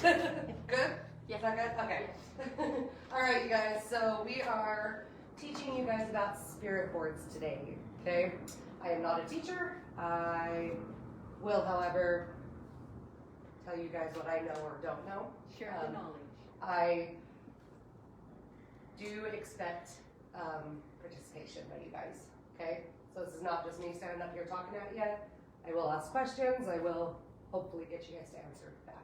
Good? Yeah. Is that good? Okay. All right, you guys. So we are teaching you guys about spirit boards today. Okay. I am not a teacher. I will, however, tell you guys what I know or don't know. Share the knowledge. I do expect participation by you guys. Okay. So this is not just me standing up here talking at you. I will ask questions. I will hopefully get you guys to answer back.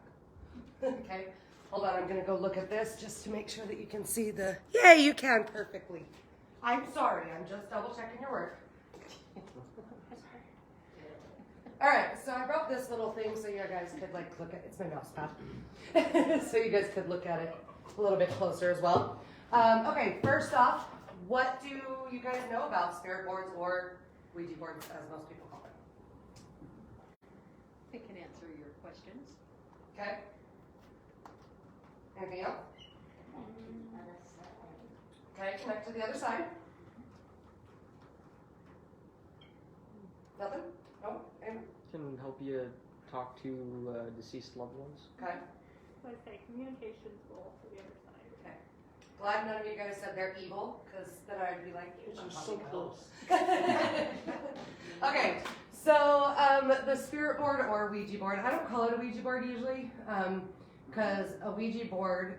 Okay. Hold on, I'm going to go look at this just to make sure that you can see the... Yeah, you can perfectly. I'm sorry, I'm just double checking your work. All right, so I brought this little thing so you guys could like look at... It's my mouse pad. So you guys could look at it a little bit closer as well. Okay, first off, what do you guys know about spirit boards or Ouija boards, as most people call them? It can answer your questions. Okay. Anything else? Okay, connect to the other side. Nothing? No? Anything? Can help you talk to deceased loved ones. Okay. I say communications goal for the other side. Okay. Glad none of you guys said they're evil, because then I'd be like, It's just so close. Okay, so the spirit board or Ouija board, I don't call it a Ouija board usually, because a Ouija board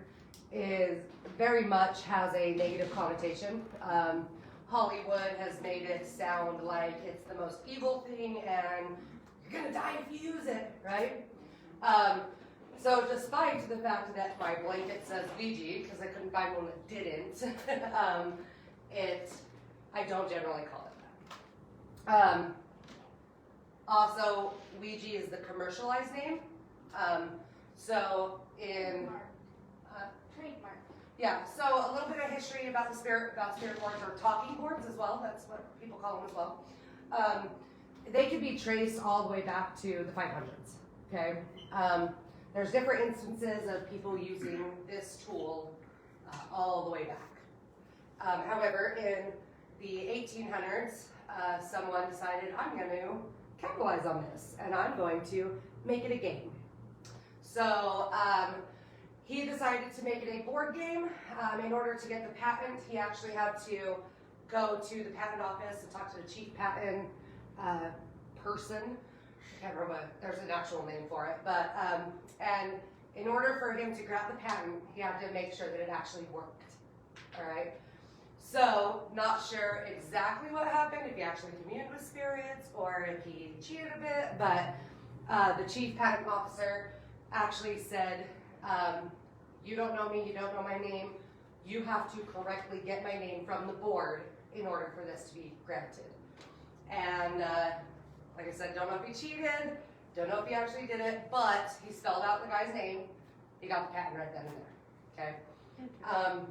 is very much has a negative connotation. Hollywood has made it sound like it's the most evil thing and you're gonna die if you use it, right? So despite the fact that my blanket says Ouija, because I couldn't find one that didn't, I don't generally call it that. Also, Ouija is the commercialized name. So in Trademark. yeah, so a little bit of history about spirit boards or talking boards as well. That's what people call them as well. They could be traced all the way back to the 500s. Okay, there's different instances of people using this tool all the way back. However, in the 1800s, someone decided, I'm going to capitalize on this, and I'm going to make it a game. So he decided to make it a board game. In order to get the patent, he actually had to go to the patent office and talk to the chief patent person. I can't remember what, there's an actual name for it. But, and in order for him to grab the patent, he had to make sure that it actually worked. All right? So, not sure exactly what happened, if he actually communed with spirits or if he cheated a bit, but the chief patent officer actually said, you don't know me, you don't know my name, you have to correctly get my name from the board in order for this to be granted. And like I said, don't know if he cheated, don't know if he actually did it, but he spelled out the guy's name, he got the patent right then and there, okay?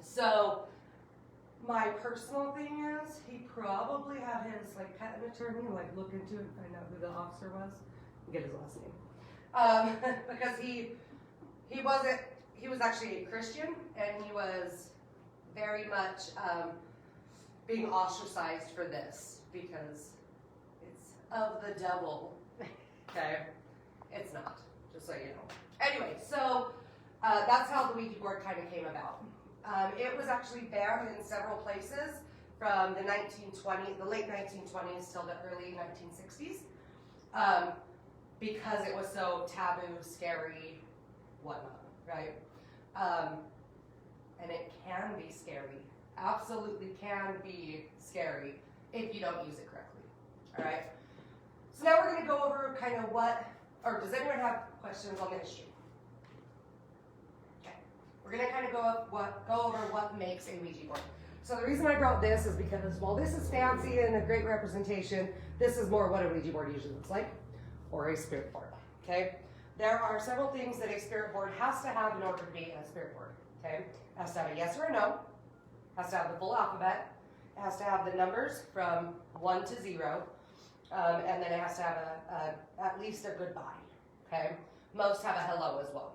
So, my personal thing is, he probably had his like patent attorney like look into it and find out who the officer was and get his last name. Because he was actually a Christian and he was very much being ostracized for this because it's of the devil. Okay? It's not, just so you know. Anyway, so that's how the Ouija board kind of came about. It was actually banned in several places from the late 1920s till the early 1960s, because it was so taboo, scary, whatnot, right? And it can be scary, absolutely can be scary if you don't use it correctly, all right? So now we're going to go over kind of does anyone have questions on the history? We're going to kind of go over what makes a Ouija board. So the reason I brought this is because while this is fancy and a great representation, this is more what a Ouija board usually looks like, or a spirit board, okay? There are several things that a spirit board has to have in order to be a spirit board, okay? It has to have a yes or a no, has to have the full alphabet, it has to have the numbers from 1 to 0, and then it has to have at least a goodbye, okay? Most have a hello as well.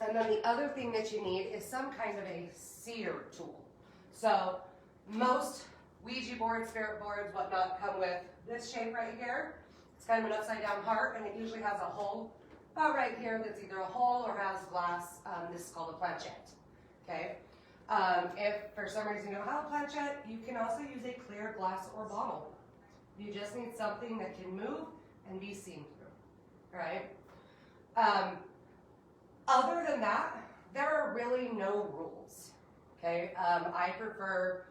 And then the other thing that you need is some kind of a seer tool. So most Ouija boards, spirit boards, whatnot, come with this shape right here. It's kind of an upside down heart, and it usually has a hole about right here that's either a hole or has glass. This is called a planchette. Okay. If for some reason you don't have a planchette, you can also use a clear glass or bottle. You just need something that can move and be seen through. All right. Other than that, there are really no rules. Okay. I prefer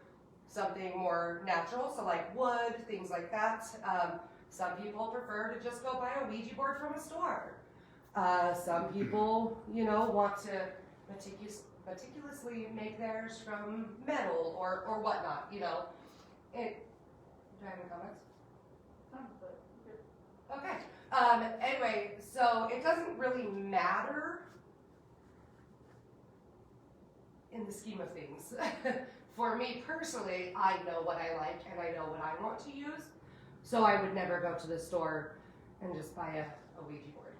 something more natural, so like wood, things like that. Some people prefer to just go buy a Ouija board from a store. Some people, want to meticulously make theirs from metal or whatnot. Do I have any comments? Okay. Anyway, so it doesn't really matter in the scheme of things. For me personally, I know what I like and I know what I want to use. So I would never go to the store and just buy a Ouija board.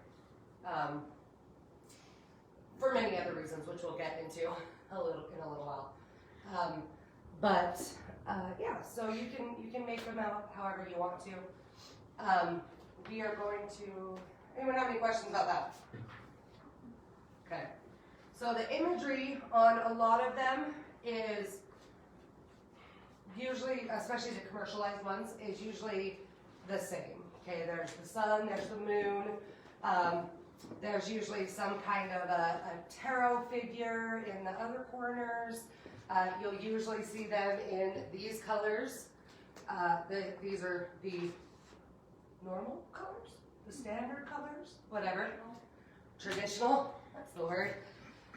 For many other reasons, which we'll get into in a little while. Yeah, so you can make them out however you want to. We are going to. Anyone have any questions about that? Okay. So the imagery on a lot of them is usually, especially the commercialized ones, is usually the same. Okay, there's the sun, there's the moon. There's usually some kind of a tarot figure in the other corners. You'll usually see them in these colors. These are the normal colors, the standard colors, whatever. Traditional, that's the word.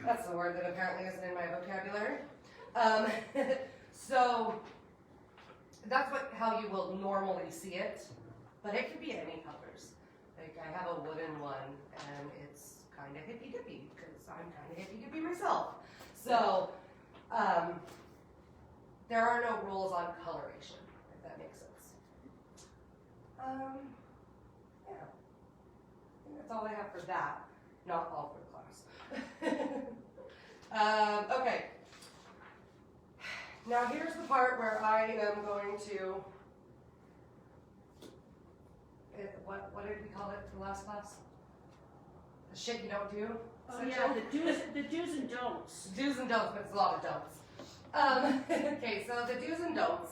That's the word that apparently isn't in my vocabulary. So that's how you will normally see it, but it could be any colors. Like I have a wooden one, and it's kind of hippy-dippy because I'm kind of hippy-dippy myself. So there are no rules on coloration, if that makes sense. Yeah, I think that's all I have for that. Not all for the class. Okay. Now here's the part where I am going to. What did we call it the last class? The shit you don't do. Oh section? yeah, the do's and don'ts. Do's and don'ts, but it's a lot of don'ts. Okay, so the do's and don'ts.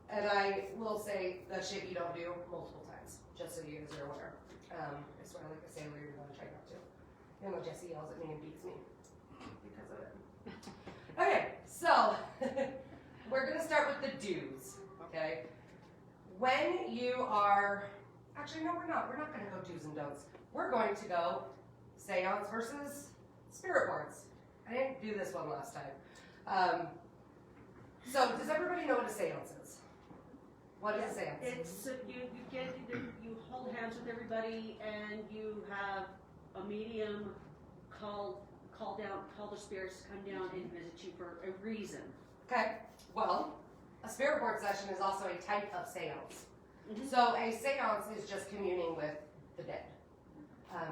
And I will say the shit you don't do multiple times, just so you guys are aware. I swear like a sailor, you're going to try not to. Even though Jesse yells at me and beats me because of it. Okay, so we're going to start with the do's, okay? When you are, actually no we're not going to go do's and don'ts. We're going to go seance versus spirit boards. I didn't do this one last time. So does everybody know what a seance is? What is a seance? It's you hold hands with everybody and you have a medium call the spirits to come down and visit you for a reason. Okay, well, a spirit board session is also a type of seance. Mm-hmm. So a seance is just communing with the dead,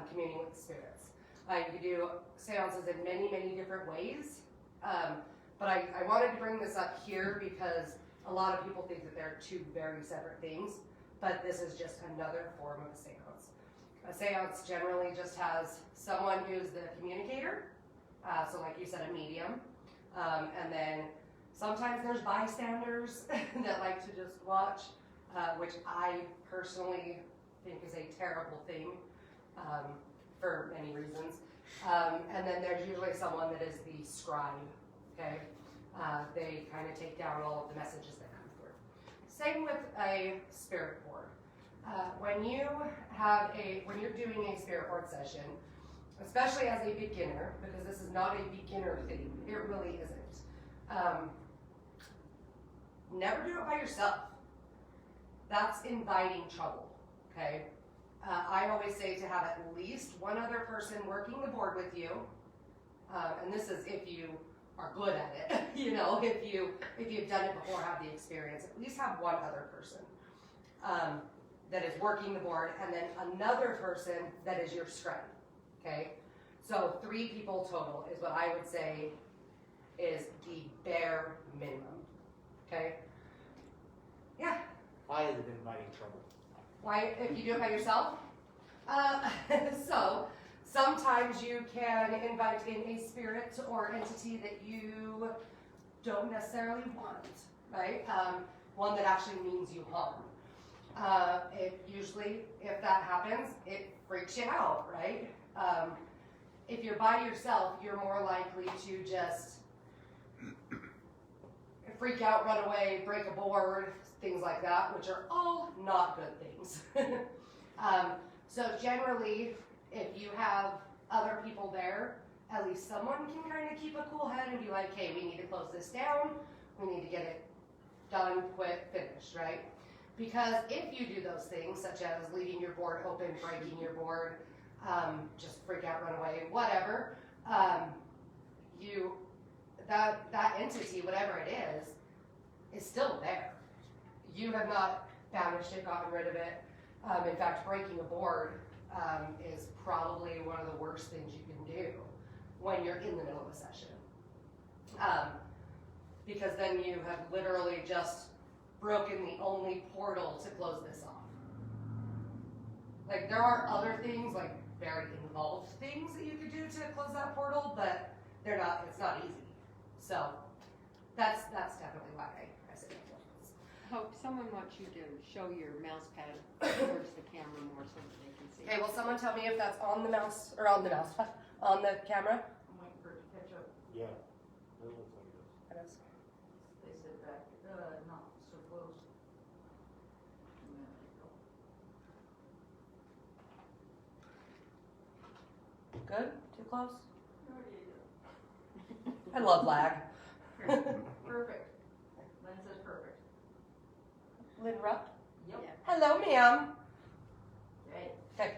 communing with the spirits. You can do seances in many, many different ways, but I wanted to bring this up here because a lot of people think that they're two very separate things, but this is just another form of a seance. A seance generally just has someone who's the communicator, so like you said, a medium, and then sometimes there's bystanders that like to just watch, which I personally think is a terrible thing for many reasons. And then there's usually someone that is the scribe, okay? They kind of take down all of the messages that come through. Same with a spirit board. When you're doing a spirit board session, especially as a beginner, because this is not a beginner thing, it really isn't. Never do it by yourself. That's inviting trouble, okay? I always say to have at least one other person working the board with you, and this is if you are good at it, if you've done it before, have the experience, at least have one other person that is working the board, and then another person that is your scribe, okay? So 3 people total is what I would say is the bare minimum, okay? Yeah? Why is it inviting trouble? Why, if you do it by yourself? So sometimes you can invite in a spirit or entity that you don't necessarily want, right? One that actually means you harm. Usually, if that happens, it freaks you out, right? If you're by yourself, you're more likely to just freak out, run away, break a board, things like that, which are all not good things. So generally, if you have other people there, at least someone can kind of keep a cool head and be like, hey, we need to close this down, we need to get it done, quit, finished, right? Because if you do those things, such as leaving your board open, breaking your board, just freak out, run away, whatever, that entity, whatever it is still there. You have not banished it, gotten rid of it. In fact, breaking a board is probably one of the worst things you can do when you're in the middle of a session. Because then you have literally just broken the only portal to close this off. Like, there are other things, like very involved things that you could do to close that portal, but it's not easy. So that's definitely why I say that. Hope someone wants you to show your mouse pad towards the camera more so that they can see. Okay, will someone tell me if that's on the mouse, or on the camera? I'm waiting for it to catch up. Yeah, it looks like it. It is. They said back, not so close. Good? Too close? I love lag. Perfect. Lynn says perfect. Lynn Rupp? Yep. Yeah. Hello, ma'am. Okay. Okay.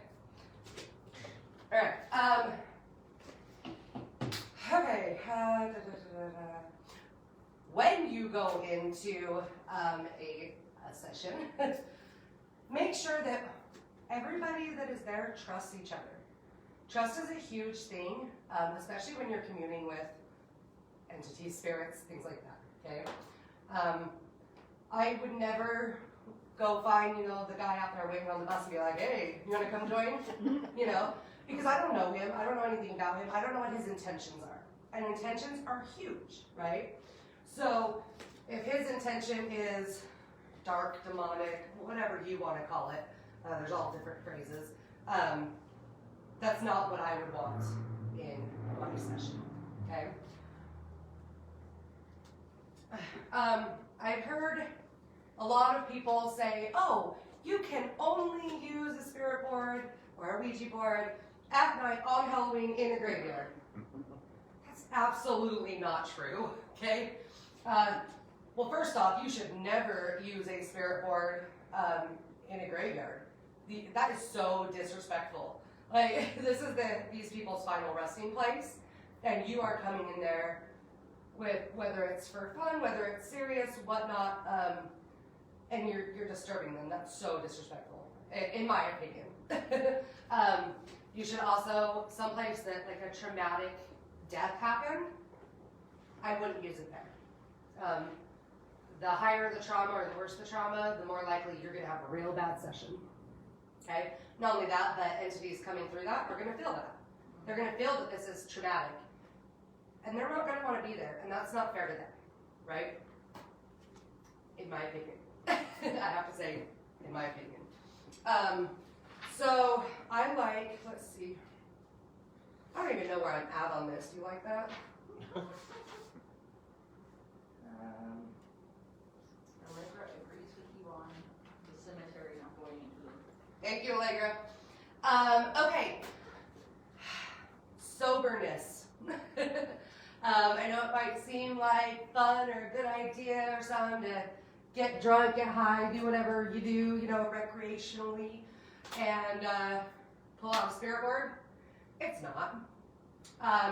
Alright, okay, when you go into a session, make sure that everybody that is there trusts each other. Trust is a huge thing, especially when you're communing with entities, spirits, things like that, okay? I would never go find, the guy out there waiting on the bus and be like, hey, you wanna come join? Because I don't know him, I don't know anything about him, I don't know what his intentions are. And intentions are huge, right? So, if his intention is dark, demonic, whatever you wanna call it, there's all different phrases, that's not what I would want in my session, okay? I've heard a lot of people say, oh, you can only use a spirit board or a Ouija board at night on Halloween in a graveyard. That's absolutely not true, okay? Well, first off, you should never use a spirit board in a graveyard. That is so disrespectful. Like, this is these people's final resting place, and you are coming in there with, whether it's for fun, whether it's serious, whatnot, and you're disturbing them. That's so disrespectful, in my opinion. You should also, someplace that like a traumatic death happened, I wouldn't use it there. The higher the trauma or the worse the trauma, the more likely you're gonna have a real bad session, okay? Not only that, but entities coming through that are gonna feel that. They're gonna feel that this is traumatic. And they're not gonna wanna be there, and that's not fair to them, right? In my opinion. I have to say, in my opinion. So I like, let's see. I don't even know where I'm at on this. Do you like that? Allegra agrees with you on the cemetery not going into the. Thank you, Allegra. Okay. Soberness. I know it might seem like fun or a good idea or something to get drunk, get high, do whatever you do, recreationally, and pull out a spirit board. It's not.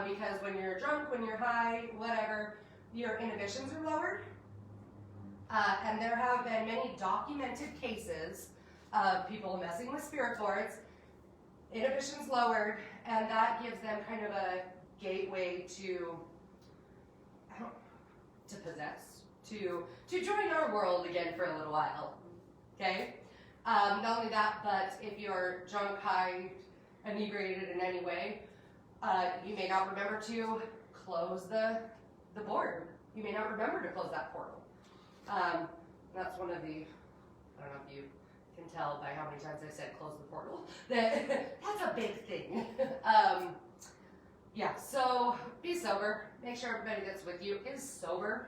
Because when you're drunk, when you're high, whatever, your inhibitions are lowered. And there have been many documented cases of people messing with spirit boards, inhibitions lowered, and that gives them kind of a gateway to possess, to join our world again for a little while, okay? Not only that, but if you're drunk, high, inebriated in any way, you may not remember to close the board. You may not remember to close that portal. That's one of the, I don't know if you can tell by how many times I said close the portal, that's a big thing. Yeah, so be sober. Make sure everybody that's with you is sober.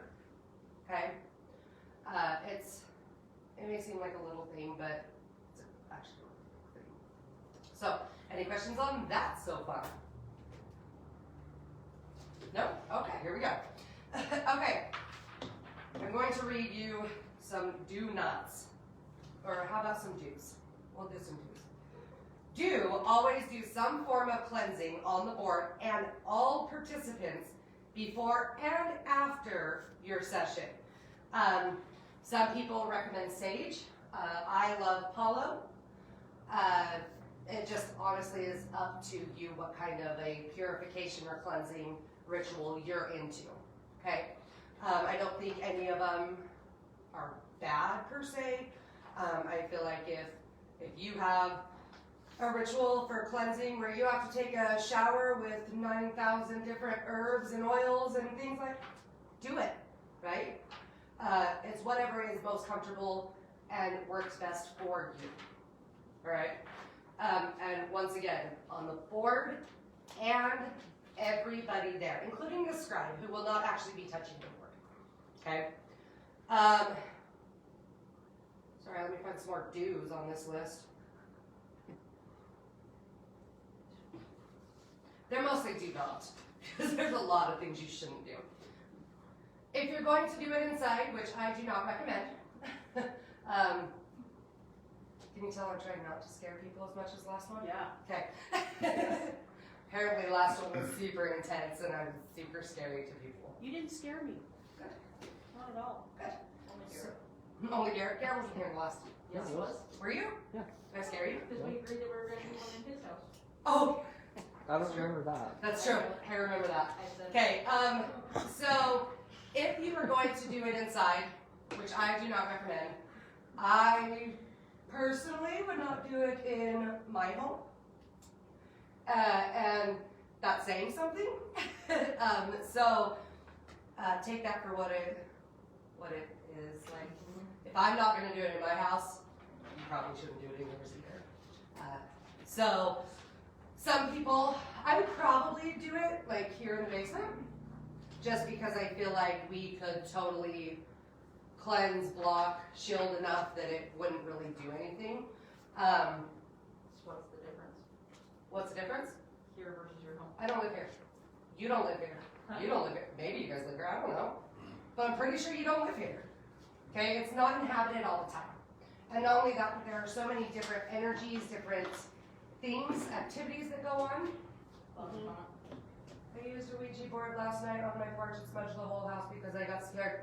Okay? It may seem like a little thing, but it's actually a really big thing. So, any questions on that so far? No? Okay, here we go. Okay, I'm going to read you some do-nots. Or how about some do's? We'll do some do's. Do always do some form of cleansing on the board and all participants before and after your session. Some people recommend sage. I love Palo. It just honestly is up to you what kind of a purification or cleansing ritual you're into. Okay? I don't think any of them are bad per se. I feel like if you have a ritual for cleansing where you have to take a shower with 9,000 different herbs and oils and things like, do it, right? It's whatever is most comfortable and works best for you, all right? And once again, on the board and everybody there, including the scribe, who will not actually be touching the board, okay? Sorry, let me find some more do's on this list. They're mostly do not, because there's a lot of things you shouldn't do. If you're going to do it inside, which I do not recommend, can you tell I'm trying not to scare people as much as the last one? Yeah. Okay. Apparently the last one was super intense and I'm super scary to people. You didn't scare me. Good. Not at all. Good. Only So, here. only Garrett. Garrett wasn't here the last. Yes, it was. Were you? Yeah. Did I scare you? Because we agreed that we were gonna do one in his house. Oh, I don't remember that. that's true. I remember that. I said. Okay, so if you are going to do it inside, which I do not recommend, I personally would not do it in my home. And that's saying something. So take that for what it is. Like, if I'm not going to do it in my house, you probably shouldn't do it in yours either. So some people, I would probably do it like here in the basement, just because I feel like we could totally cleanse, block, shield enough that it wouldn't really do anything. So what's the difference? What's the difference? Here versus your home? I don't live here. You don't live here. You don't live here. Maybe you guys live here, I don't know. But I'm pretty sure you don't live here. Okay, it's not inhabited all the time. And not only that, but there are so many different energies, different things, activities that go on. Mm-hmm. I used a Ouija board last night on my porch and smudged the whole house because I got scared.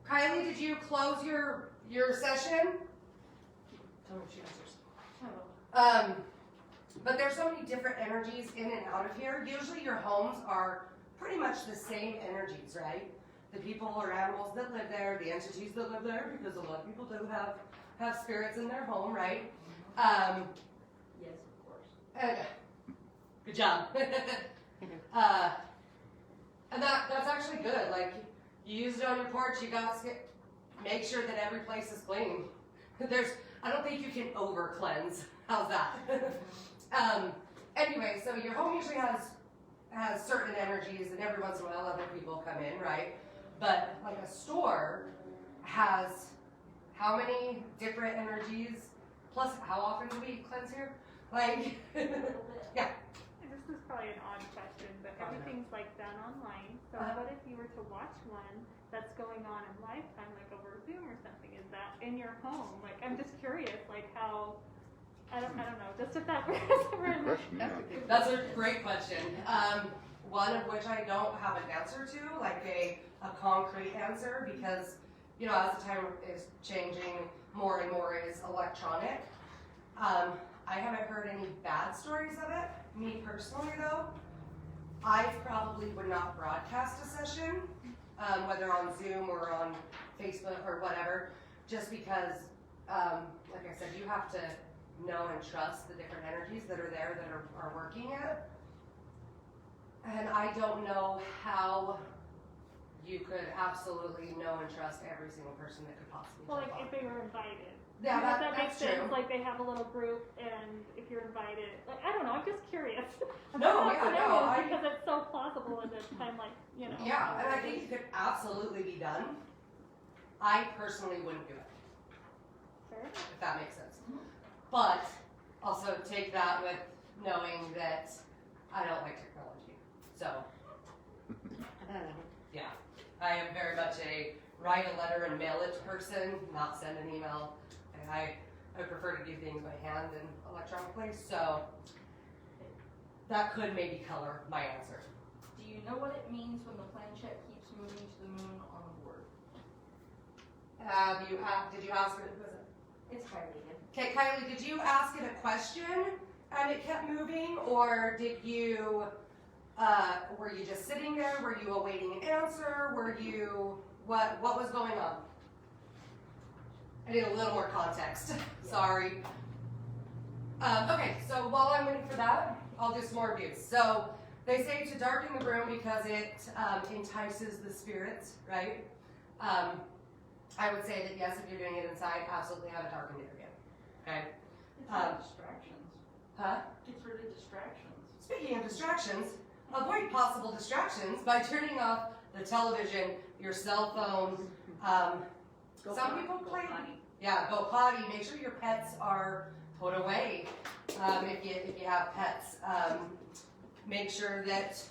Kylie, did you close your session? Tell me if she answers. But there's so many different energies in and out of here. Usually your homes are pretty much the same energies, right? The people or animals that live there, the entities that live there, because a lot of people do have spirits in their home, right? Yes, of course. And, good job. And that's actually good. Like, you used it on your porch, you got make sure that every place is clean. I don't think you can over cleanse. How's that? Anyway, so your home usually has certain energies, and every once in a while other people come in, right? But like a store has how many different energies? Plus, how often do we cleanse here? Like, yeah. And this is probably an odd question, but everything's like done online. So what if you were to watch one that's going on in lifetime, like over Zoom or something? Is that in your home? Like, I'm just curious, like how. I don't know. Just if that were That's a great question. One of which I don't have an answer to, like a concrete answer, because as the time is changing, more and more is electronic. I haven't heard any bad stories of it. Me personally, though, I probably would not broadcast a session, whether on Zoom or on Facebook or whatever, just because, like I said, you have to know and trust the different energies that are there that are working it. And I don't know how you could absolutely know and trust every single person that could possibly Well, jump like on. if they were invited. Yeah, Does that make that's sense? true. Like they have a little group, and if you're invited, like I don't know, I'm just curious. No, yeah, no, because it's so plausible in this time, like you know. Yeah, and I think it could absolutely be done. I personally wouldn't do it, Sure. if that makes sense. But also take that with knowing that I don't like technology. So, yeah, I am very much a write a letter and mail it person, not send an email. And I prefer to do things by hand and electronically, so that could maybe color my answer. Do you know what it means when the planchette keeps moving to the moon on the board? Did you ask it? Was it? It's Kylie. Okay, Kylie, did you ask it a question and it kept moving, or did you, were you just sitting there? Were you awaiting an answer? Were you, what was going on? I need a little more context. Sorry. Okay, so while I'm waiting for that, I'll do some more reviews. So they say to darken the room because it entices the spirits, right? I would say that yes, if you're doing it inside, absolutely have a darkened area. Okay. It's rid of distractions. Huh? It's rid of distractions. Speaking of distractions, avoid possible distractions by turning off the television, your cell phone. Some people play. Yeah, go potty. Make sure your pets are put away. If you have pets, make sure that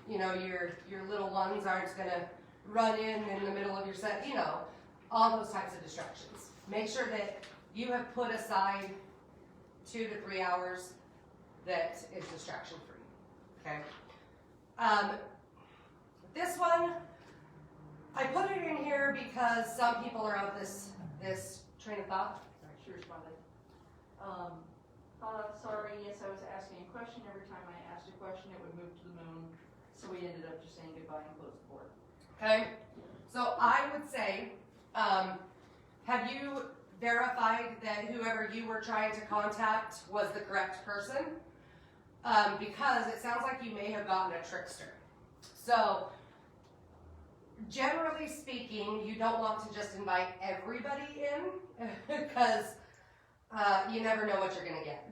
you know your little ones aren't gonna run in the middle of your set. You know, all those types of distractions. Make sure that you have put aside 2 to 3 hours that is distraction free. Okay. This one, I put it in here because some people are of this train of thought. She responded. Sorry, yes, I was asking a question. Every time I asked a question, it would move to the moon. So we ended up just saying goodbye and closed the board. Okay. So I would say, have you verified that whoever you were trying to contact was the correct person? Because it sounds like you may have gotten a trickster. So, generally speaking, you don't want to just invite everybody in because you never know what you're going to get.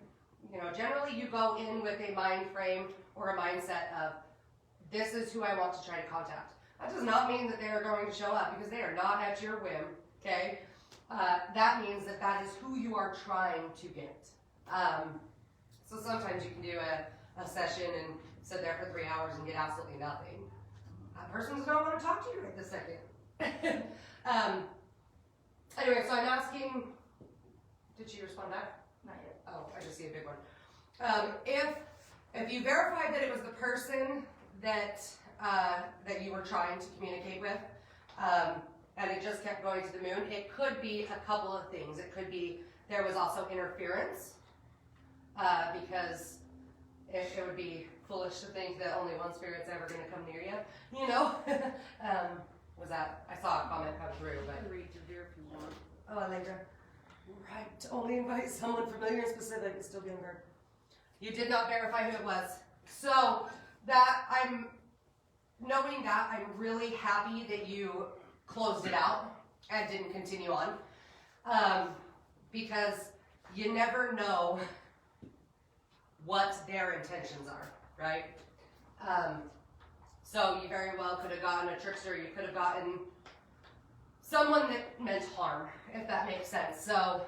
You know, generally you go in with a mind frame or a mindset of, this is who I want to try to contact. That does not mean that they are going to show up because they are not at your whim, okay? That means that that is who you are trying to get. So sometimes you can do a session and sit there for 3 hours and get absolutely nothing. That person does not want to talk to you right this second. Anyway, so I'm asking, did she respond back? Not yet. Oh, I just see a big one. If you verified that it was the person that you were trying to communicate with, and it just kept going to the moon, it could be a couple of things. It could be there was also interference, because it would be foolish to think that only one spirit's ever going to come near you. You know, was that? I saw a comment come through, You but can read to dear if you want. oh, Allegra. Right, to only invite someone familiar and specific is still being heard. You did not verify who it was. So knowing that, I'm really happy that you closed it out and didn't continue on. Because you never know what their intentions are, right? So you very well could have gotten a trickster, you could have gotten someone that meant harm, if that makes sense. So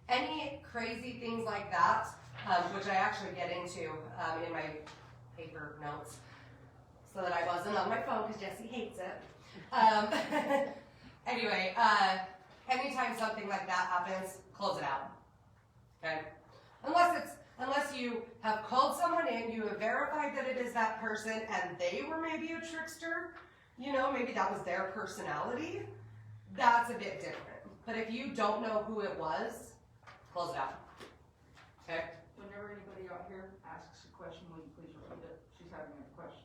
any crazy things like that, which I actually get into in my paper notes, so that I wasn't on my phone because Jessie hates it. Anyway, anytime something like that happens, close it out. Okay? Unless you have called someone in, you have verified that it is that person, and they were maybe a trickster. You know, maybe that was their personality. That's a bit different. But if you don't know who it was, close it out. Okay? Whenever anybody out here asks a question, will you please repeat it? She's having a question.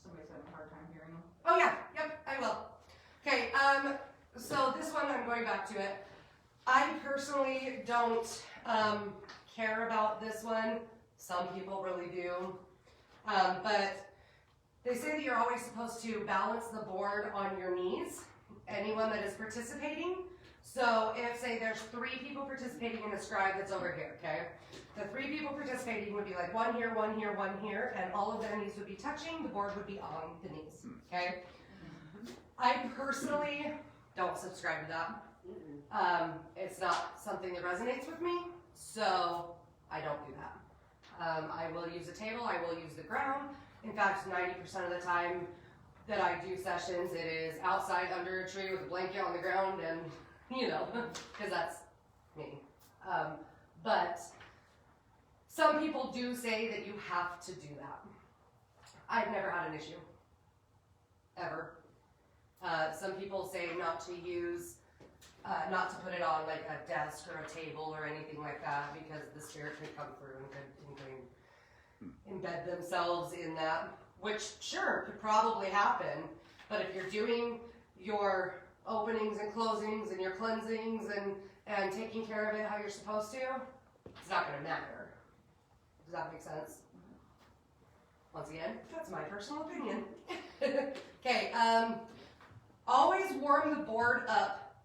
Somebody's having a hard time hearing them. Oh yeah, yep, I will. Okay, so this one, I'm going back to it. I personally don't care about this one. Some people really do. But they say that you're always supposed to balance the board on your knees, anyone that is participating. So if, say, there's 3 people participating in the scribe that's over here, okay? The 3 people participating would be like one here, one here, one here, and all of their knees would be touching, the board would be on the knees, okay? I personally don't subscribe to that. It's not something that resonates with me, so I don't do that. I will use a table, I will use the ground. In fact, 90% of the time that I do sessions, it is outside under a tree with a blanket on the ground, and you know, because that's me. But some people do say that you have to do that. I've never had an issue, ever. Some people say not to use, not to put it on like a desk or a table or anything like that, because the spirit could come through and could embed themselves in that, which sure could probably happen. But if you're doing your openings and closings and your cleansings and taking care of it how you're supposed to, it's not going to matter. Does that make sense? Once again, that's my personal opinion. Okay, always warm the board up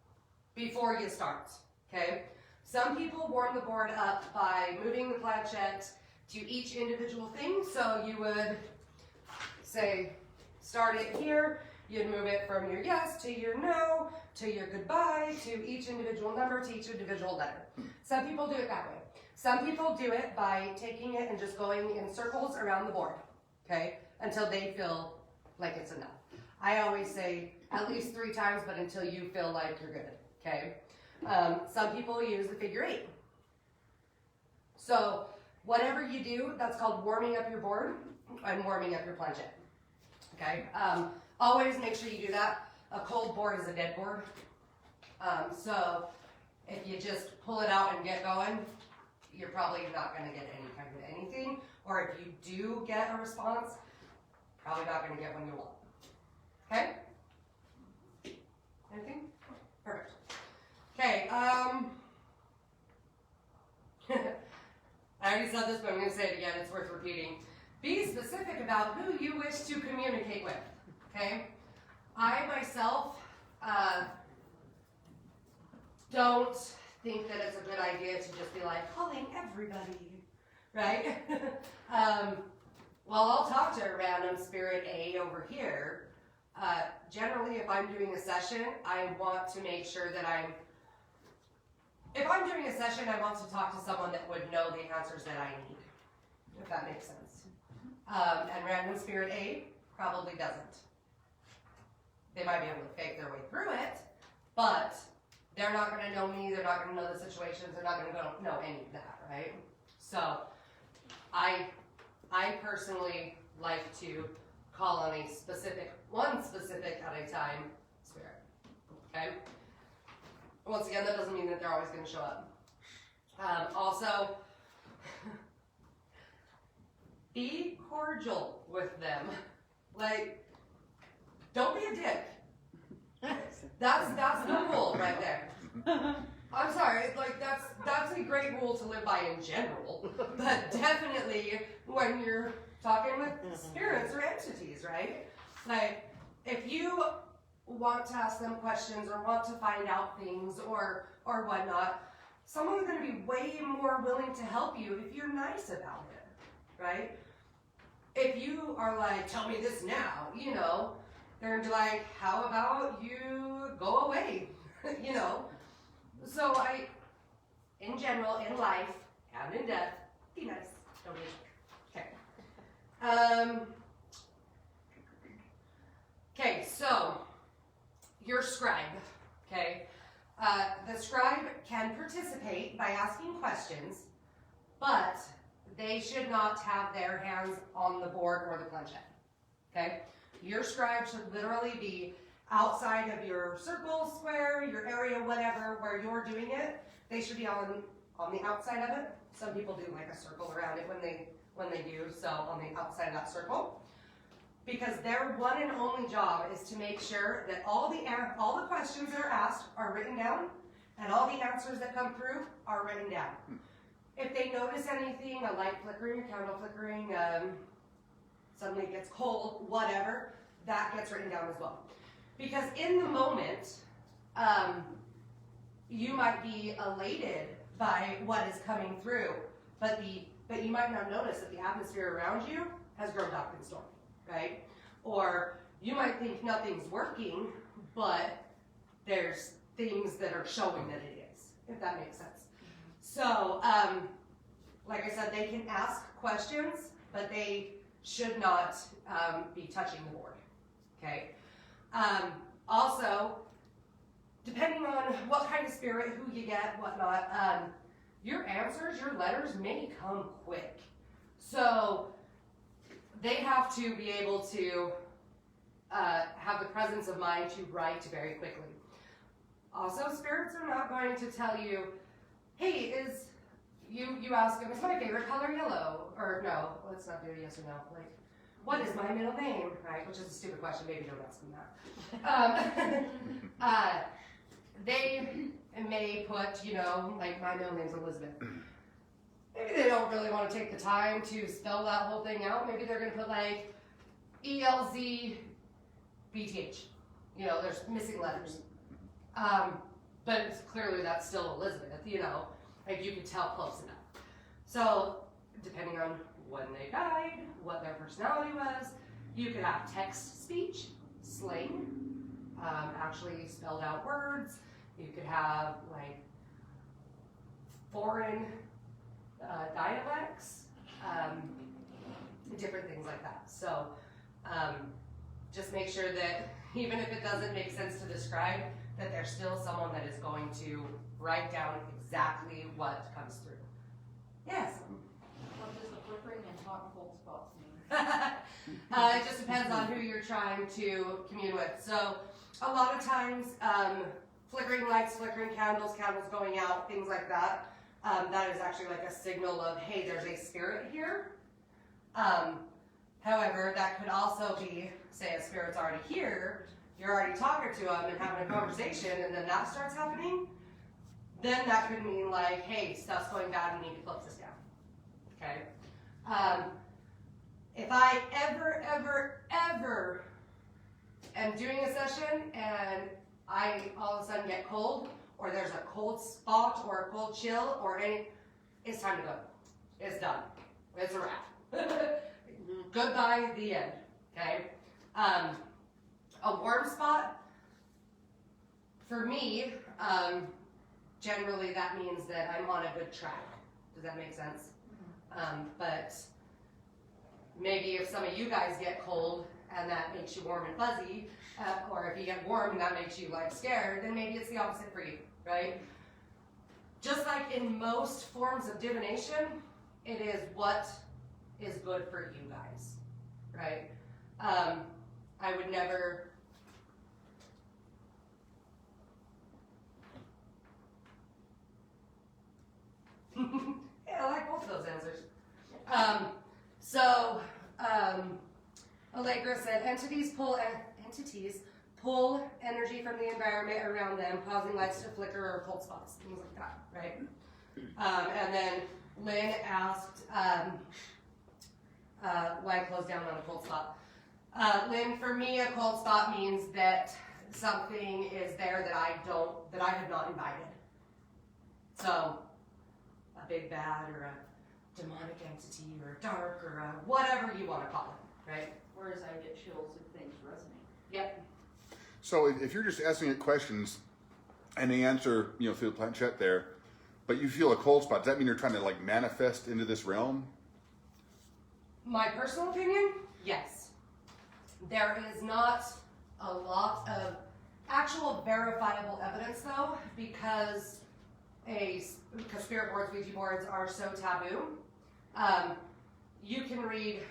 before you start, okay? Some people warm the board up by moving the planchette to each individual thing. So you would say, start it here, you'd move it from your yes to your no, to your goodbye, to each individual number, to each individual letter. Some people do it that way. Some people do it by taking it and just going in circles around the board, okay, until they feel like it's enough. I always say at least 3 times, but until you feel like you're good, okay? Some people use the figure 8. So whatever you do, that's called warming up your board and warming up your planchette, okay? Always make sure you do that. A cold board is a dead board. So if you just pull it out and get going, you're probably not going to get any kind of anything. Or if you do get a response, probably not going to get one you want. Okay? Anything? Perfect. Okay, I already said this, but I'm going to say it again. It's worth repeating. Be specific about who you wish to communicate with. Okay? I myself don't think that it's a good idea to just be like calling everybody, right? Well, I'll talk to a random spirit A over here. Generally, if I'm doing a session, I want to make sure that if I'm doing a session, I want to talk to someone that would know the answers that I need, if that makes sense. And random spirit A probably doesn't. They might be able to fake their way through it, but they're not going to know me, they're not going to know the situations, they're not going to know any of that, right? So, I personally like to call on one specific at a time spirit, okay? Once again, that doesn't mean that they're always going to show up. Also, be cordial with them. Like, don't be a dick. That's the rule right there. I'm sorry, like that's a great rule to live by in general, but definitely when you're talking with spirits or entities, right? Like, if you want to ask them questions or want to find out things or whatnot, someone's going to be way more willing to help you if you're nice about it, right? If you are like, tell me this now, you know, they're going to be like, how about you go away, you know? So in general, in life and in death, be nice, don't be a jerk. Okay. Okay, so your scribe, okay? The scribe can participate by asking questions, but they should not have their hands on the board or the planchette, okay? Your scribe should literally be outside of your circle, square, your area, whatever, where you're doing it. They should be on the outside of it. Some people do like a circle around it when they do, so on the outside of that circle. Because their one and only job is to make sure that all the questions that are asked are written down and all the answers that come through are written down. If they notice anything, a light flickering, a candle flickering, suddenly it gets cold, whatever, that gets written down as well. Because in the moment, you might be elated by what is coming through, but you might not notice that the atmosphere around you has grown dark and stormy, right? Or you might think nothing's working, but there's things that are showing that it is, if that makes sense. So, like I said, they can ask questions, but they should not be touching the board, okay? Also, depending on what kind of spirit, who you get, whatnot, your answers, your letters may come quick. So, they have to be able to have the presence of mind to write very quickly. Also, spirits are not going to tell you, hey, you ask them, is my favorite color yellow? Or no, let's not do a yes or no. Like, what is my middle name? Right, which is a stupid question, maybe don't ask them that. They may put, like my middle name's Elizabeth. Maybe they don't really want to take the time to spell that whole thing out. Maybe they're going to put like ELZBTH. There's missing letters. But it's clearly that's still Elizabeth, like you could tell close enough. So, depending on when they died, what their personality was, you could have text speech, slang, actually spelled out words. You could have like foreign dialects, different things like that. So, just make sure that even if it doesn't make sense to describe, that there's still someone that is going to write down exactly what comes through. Yes? What does the flickering and hot and cold spots mean? It just depends on who you're trying to commune with. So a lot of times, flickering lights, flickering candles, candles going out, things like that, that is actually like a signal of, hey, there's a spirit here. However, that could also be, say a spirit's already here, you're already talking to them and having a conversation, and then that starts happening, then that could mean like, hey, stuff's going bad, we need to close this down, okay? If I ever am doing a session and I all of a sudden get cold, or there's a cold spot or a cold chill, or it's time to go. It's done. It's a wrap. Goodbye, the end, okay? A warm spot, for me, generally that means that I'm on a good track. Does that make sense? But maybe if some of you guys get cold and that makes you warm and fuzzy, or if you get warm and that makes you like scared, then maybe it's the opposite for you, right? Just like in most forms of divination, it is what is good for you guys, right? I would never yeah, I like both of those answers. Allegra said entities pull energy from the environment around them, causing lights to flicker or cold spots, things like that, right? And then Lynn asked why close down on a cold spot. Lynn, for me, a cold spot means that something is there that I have not invited. So, a big bad or a demonic entity or a dark or a whatever you want to call it, right? Whereas I get chills if things resonate. Yep. So if you're just asking it questions and they answer, through the planchette there, but you feel a cold spot, does that mean you're trying to like manifest into this realm? My personal opinion, yes. There is not a lot of actual verifiable evidence though, because spirit boards, Ouija boards are so taboo. You can read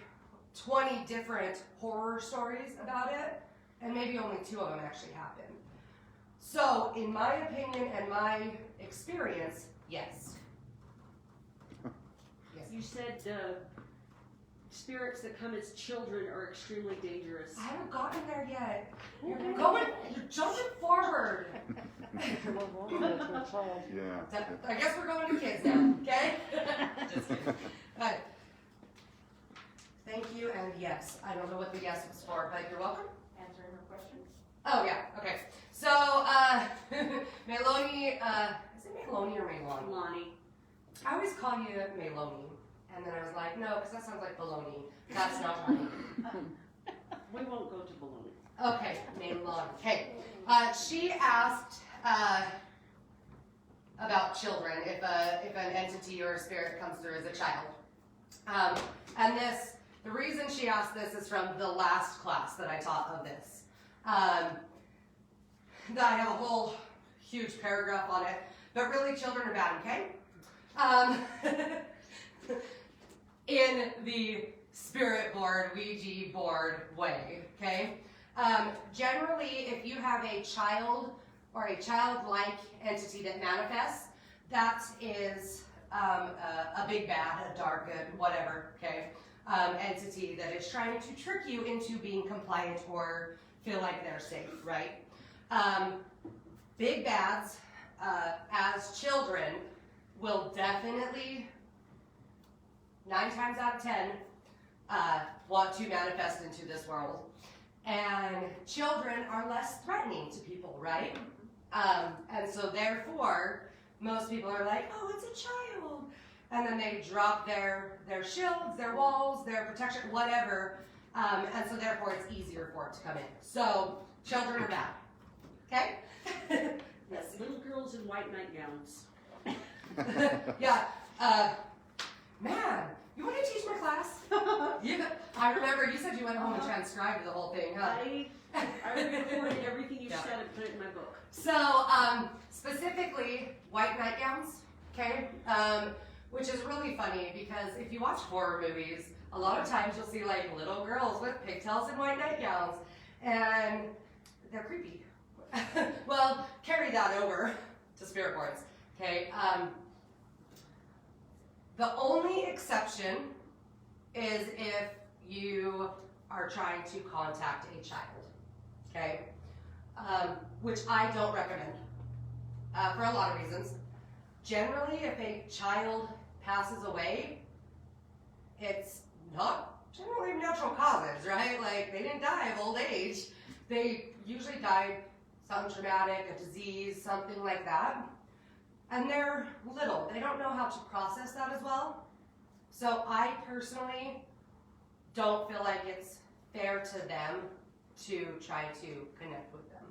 20 different horror stories about it, and maybe only 2 of them actually happen. So, in my opinion and my experience, yes. Yes. You said spirits that come as children are extremely dangerous. I haven't gotten there yet. You're jumping forward. Yeah. I guess we're going to kids now, okay? Just kidding. But thank you, and yes. I don't know what the yes was for, but you're welcome. Answering her question? Oh, yeah, okay. So, Meloni, is it Meloni or Melon? Lonnie. I always call you Meloni, and then I was like, no, because that sounds like baloney. That's not right. We won't go to baloney. Okay, Melon. Okay. She asked about children, if an entity or a spirit comes through as a child. And the reason she asked this is from the last class that I taught of this. I have a whole huge paragraph on it, but really children are bad, okay? In the spirit board, Ouija board way, okay? Generally, if you have a child or a childlike entity that manifests, that is a big bad, a dark good, whatever, okay? Entity that is trying to trick you into being compliant or feel like they're safe, right? Big bads, as children, will definitely, 9 times out of 10, want to manifest into this world. And children are less threatening to people, right? And so therefore, most people are like, oh, it's a child. And then they drop their shields, their walls, their protection, whatever. And so therefore, it's easier for it to come in. So children are bad, okay? Yes, little girls in white nightgowns. Yeah, man, you want to teach my class? I remember you said you went home and transcribed the whole thing, huh? I recorded everything you Yeah. said and put it in my book. So, specifically, white nightgowns, okay? Which is really funny because if you watch horror movies, a lot of times you'll see like little girls with pigtails and white nightgowns, and they're creepy. Well, carry that over to spirit boards, okay? The only exception is if you are trying to contact a child, okay? Which I don't recommend for a lot of reasons. Generally, if a child passes away, it's not generally natural causes, right? Like, they didn't die of old age. They usually died something traumatic, a disease, something like that. And they're little. They don't know how to process that as well. So I personally don't feel like it's fair to them to try to connect with them.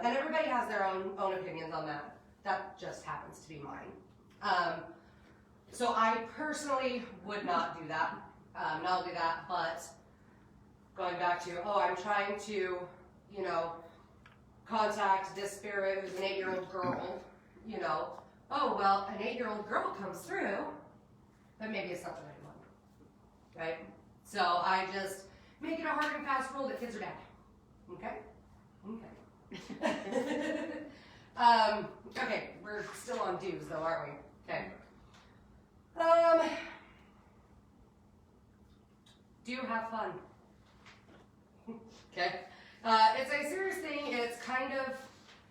And everybody has their own opinions on that. That just happens to be mine. So I personally would not do that. Not only that, but going back to, oh, I'm trying to, contact this spirit who's an 8-year-old girl, oh, well, an 8-year-old girl comes through, but maybe it's not the right one, right? So I just make it a hard and fast rule that kids are bad, okay? Okay. Okay, we're still on dues though, aren't we? Okay. Do have fun. Okay. It's a serious thing. It's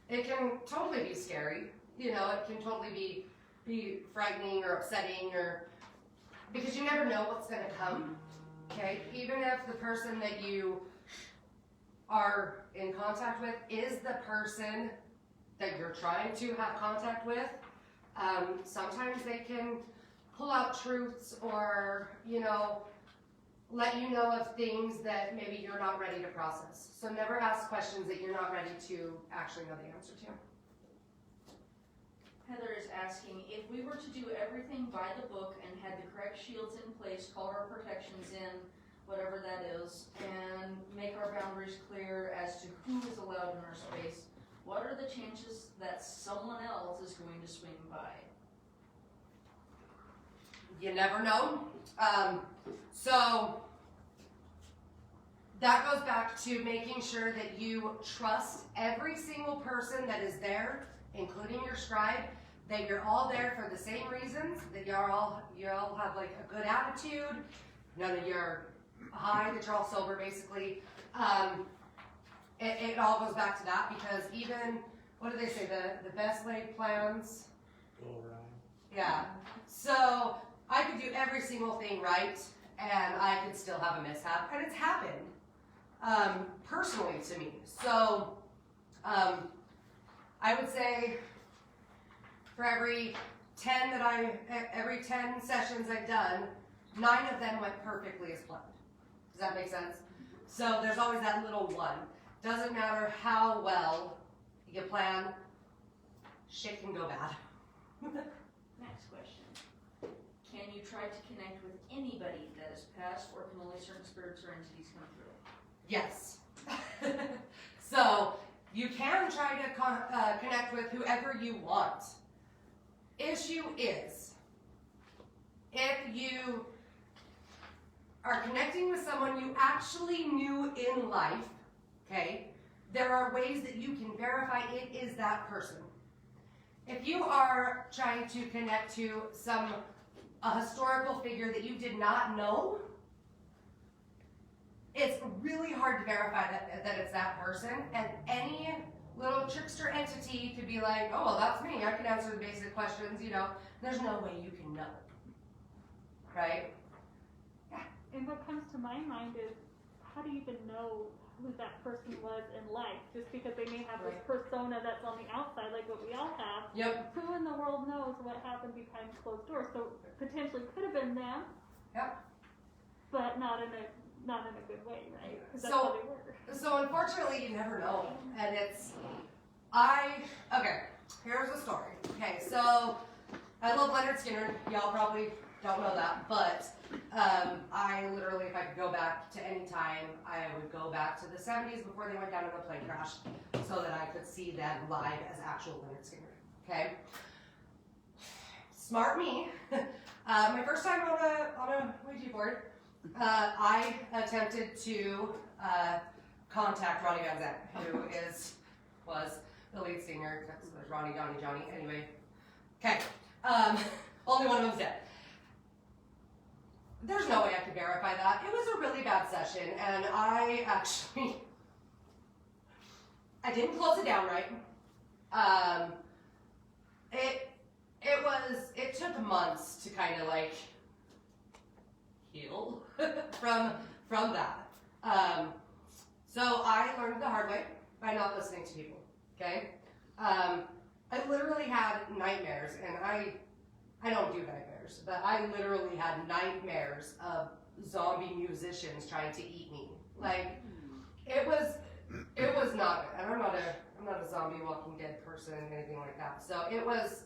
it can totally be scary. It can totally be frightening or upsetting, or because you never know what's going to come. Okay. Even if the person that you are in contact with is the person that you're trying to have contact with, sometimes they can pull out truths or, let you know of things that maybe you're not ready to process. So never ask questions that you're not ready to actually know the answer to. Heather is asking, if we were to do everything by the book and had the correct shields in place, called our protections in, whatever that is, and make our boundaries clear as to who is allowed in our space, what are the chances that someone else is going to swing by? You never know. So that goes back to making sure that you trust every single person that is there, including your scribe, that you're all there for the same reasons, that you all have like a good attitude, none of your high that you're all sober, basically. It all goes back to that, because even, what do they say, the best laid plans? Go around. Yeah. So I could do every single thing right, and I could still have a mishap, and it's happened personally to me. So I would say for every 10 sessions I've done, 9 of them went perfectly as planned. Does that make sense? So there's always that little one. Doesn't matter how well you plan, shit can go bad. Next question. Can you try to connect with anybody that is past, or can only certain spirits or entities come through? Yes. So you can try to connect with whoever you want. Issue is, if you are connecting with someone you actually knew in life, okay, there are ways that you can verify it is that person. If you are trying to connect to a historical figure that you did not know, it's really hard to verify that it's that person, and any little trickster entity could be like, oh, well, that's me, I can answer the basic questions, there's no way you can know, right? And what comes to my mind is, how do you even know who that person was in life? Just because they may have this persona that's on the outside, like what we all have. Yep. Who in the world knows what happened behind closed doors? So potentially could have been them. Yep. But not in a good way, right? Because that's how they were. So unfortunately, you never know, and here's the story. Okay, so I love Leonard Skinner. Y'all probably don't know that, but I literally, if I could go back to any time, I would go back to the 70s before they went down in a plane crash, so that I could see them live as actual Leonard Skinner. Okay, smart me. My first time on a Ouija board, I attempted to contact Ronnie Van Zant, who was the lead singer. There's Ronnie, Johnny. Anyway, okay. Only one of them's dead. There's no way I could verify that. It was a really bad session, and I didn't close it down right. It took months to kind of like heal from that. So I learned the hard way by not listening to people. Okay, I literally had nightmares, and I don't do nightmares, but I literally had nightmares of zombie musicians trying to eat me. Like, it was not good. And I'm not a zombie Walking Dead person, anything like that. So it was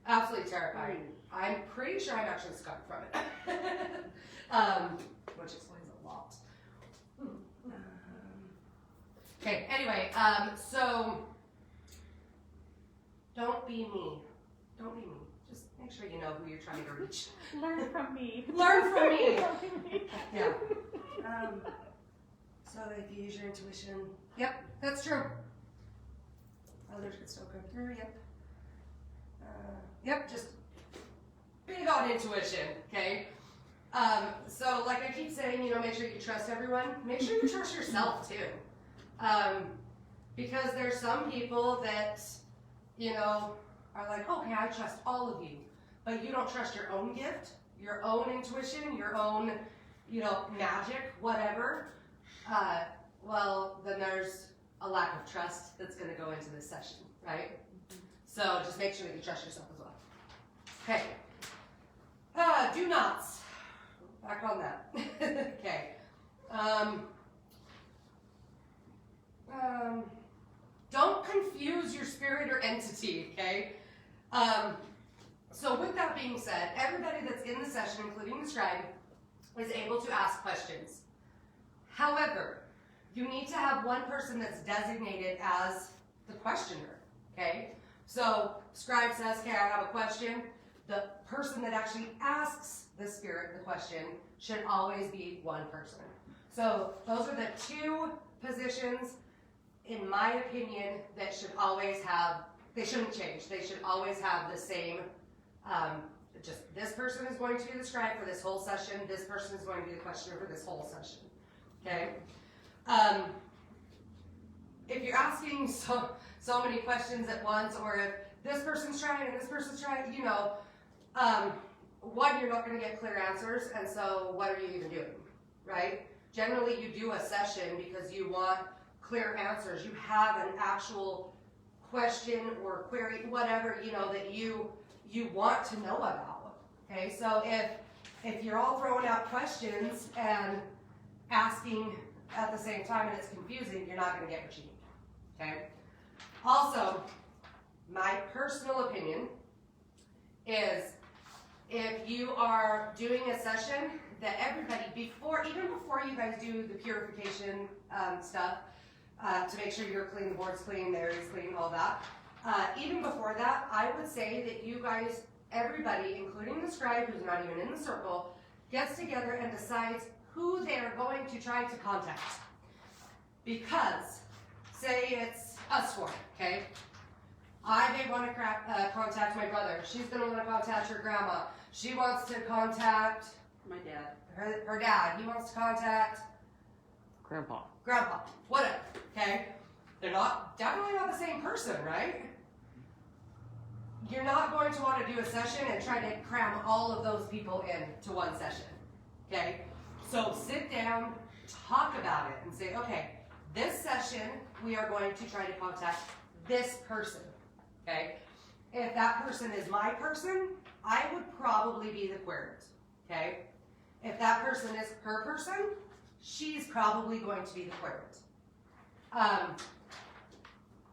absolutely terrifying. I'm pretty sure I'm actually scarred from it, which explains a lot. Okay. Anyway, so don't be me. Don't be me. Just make sure you know who you're trying to reach. Learn from me. Learn from me. Yeah. So if you use your intuition, yep, that's true. Others could still come through. Yep. Yep. Just big on intuition. Okay. So like I keep saying, make sure you trust everyone. Make sure you trust yourself too. Because there's some people that, are like, okay, I trust all of you, but you don't trust your own gift, your own intuition, your own, magic, whatever. Well, then there's a lack of trust that's going to go into this session, right? So just make sure that you trust yourself as well. Okay. Do nots. Back on that. Okay. Don't confuse your spirit or entity, okay? So with that being said, everybody that's in the session, including the scribe, is able to ask questions. However, you need to have one person that's designated as the questioner, okay? So scribe says, okay, I have a question. The person that actually asks the spirit the question should always be one person. So those are the two positions, in my opinion, that should always have, they shouldn't change. They should always have the same just this person is going to be the scribe for this whole session. This person is going to be the questioner for this whole session. Okay. If you're asking so many questions at once, or if this person's trying and this person's trying, you know, one, you're not going to get clear answers, and so what are you even doing, right? Generally, you do a session because you want clear answers. You have an actual question or query, whatever, you know, that you want to know about. Okay, so if you're all throwing out questions and asking at the same time and it's confusing, you're not going to get what you need. Okay. Also, my personal opinion is if you are doing a session that everybody, even before you guys do the purification stuff, to make sure you're clean, the board's clean, the area's clean, all that. Even before that, I would say that you guys, everybody, including the scribe who's not even in the circle, gets together and decides who they are going to try to contact. Because, say it's us four, okay? I may want to contact my brother. She's going to want to contact her grandma. She wants to contact My dad. her dad. He wants to contact Grandpa. grandpa, whatever, okay? They're definitely not the same person, right? You're not going to want to do a session and try to cram all of those people into one session, okay? So sit down, talk about it, and say, okay, this session, we are going to try to contact this person, okay? If that person is my person, I would probably be the querent, okay? If that person is her person, she's probably going to be the querent.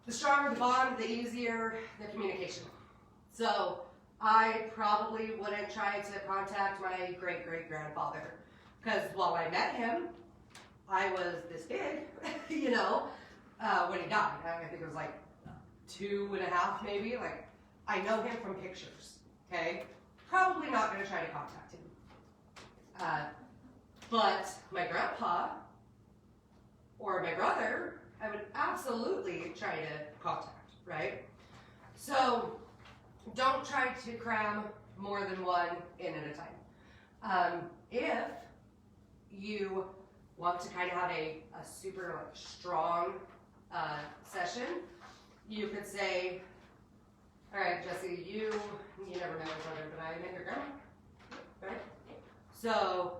The stronger the bond, the easier the communication. So I probably wouldn't try to contact my great-great-grandfather, because while I met him, I was this big, you know, when he died. I think it was like 2.5 maybe. Like, I know him from pictures, okay? Probably not going to try to contact him. But my grandpa or my brother, I would absolutely try to contact, right? So don't try to cram more than one in at a time. If you want to kind of have a super strong session, you could say, all right, Jesse, you never met each other, but I met your grandma, right? So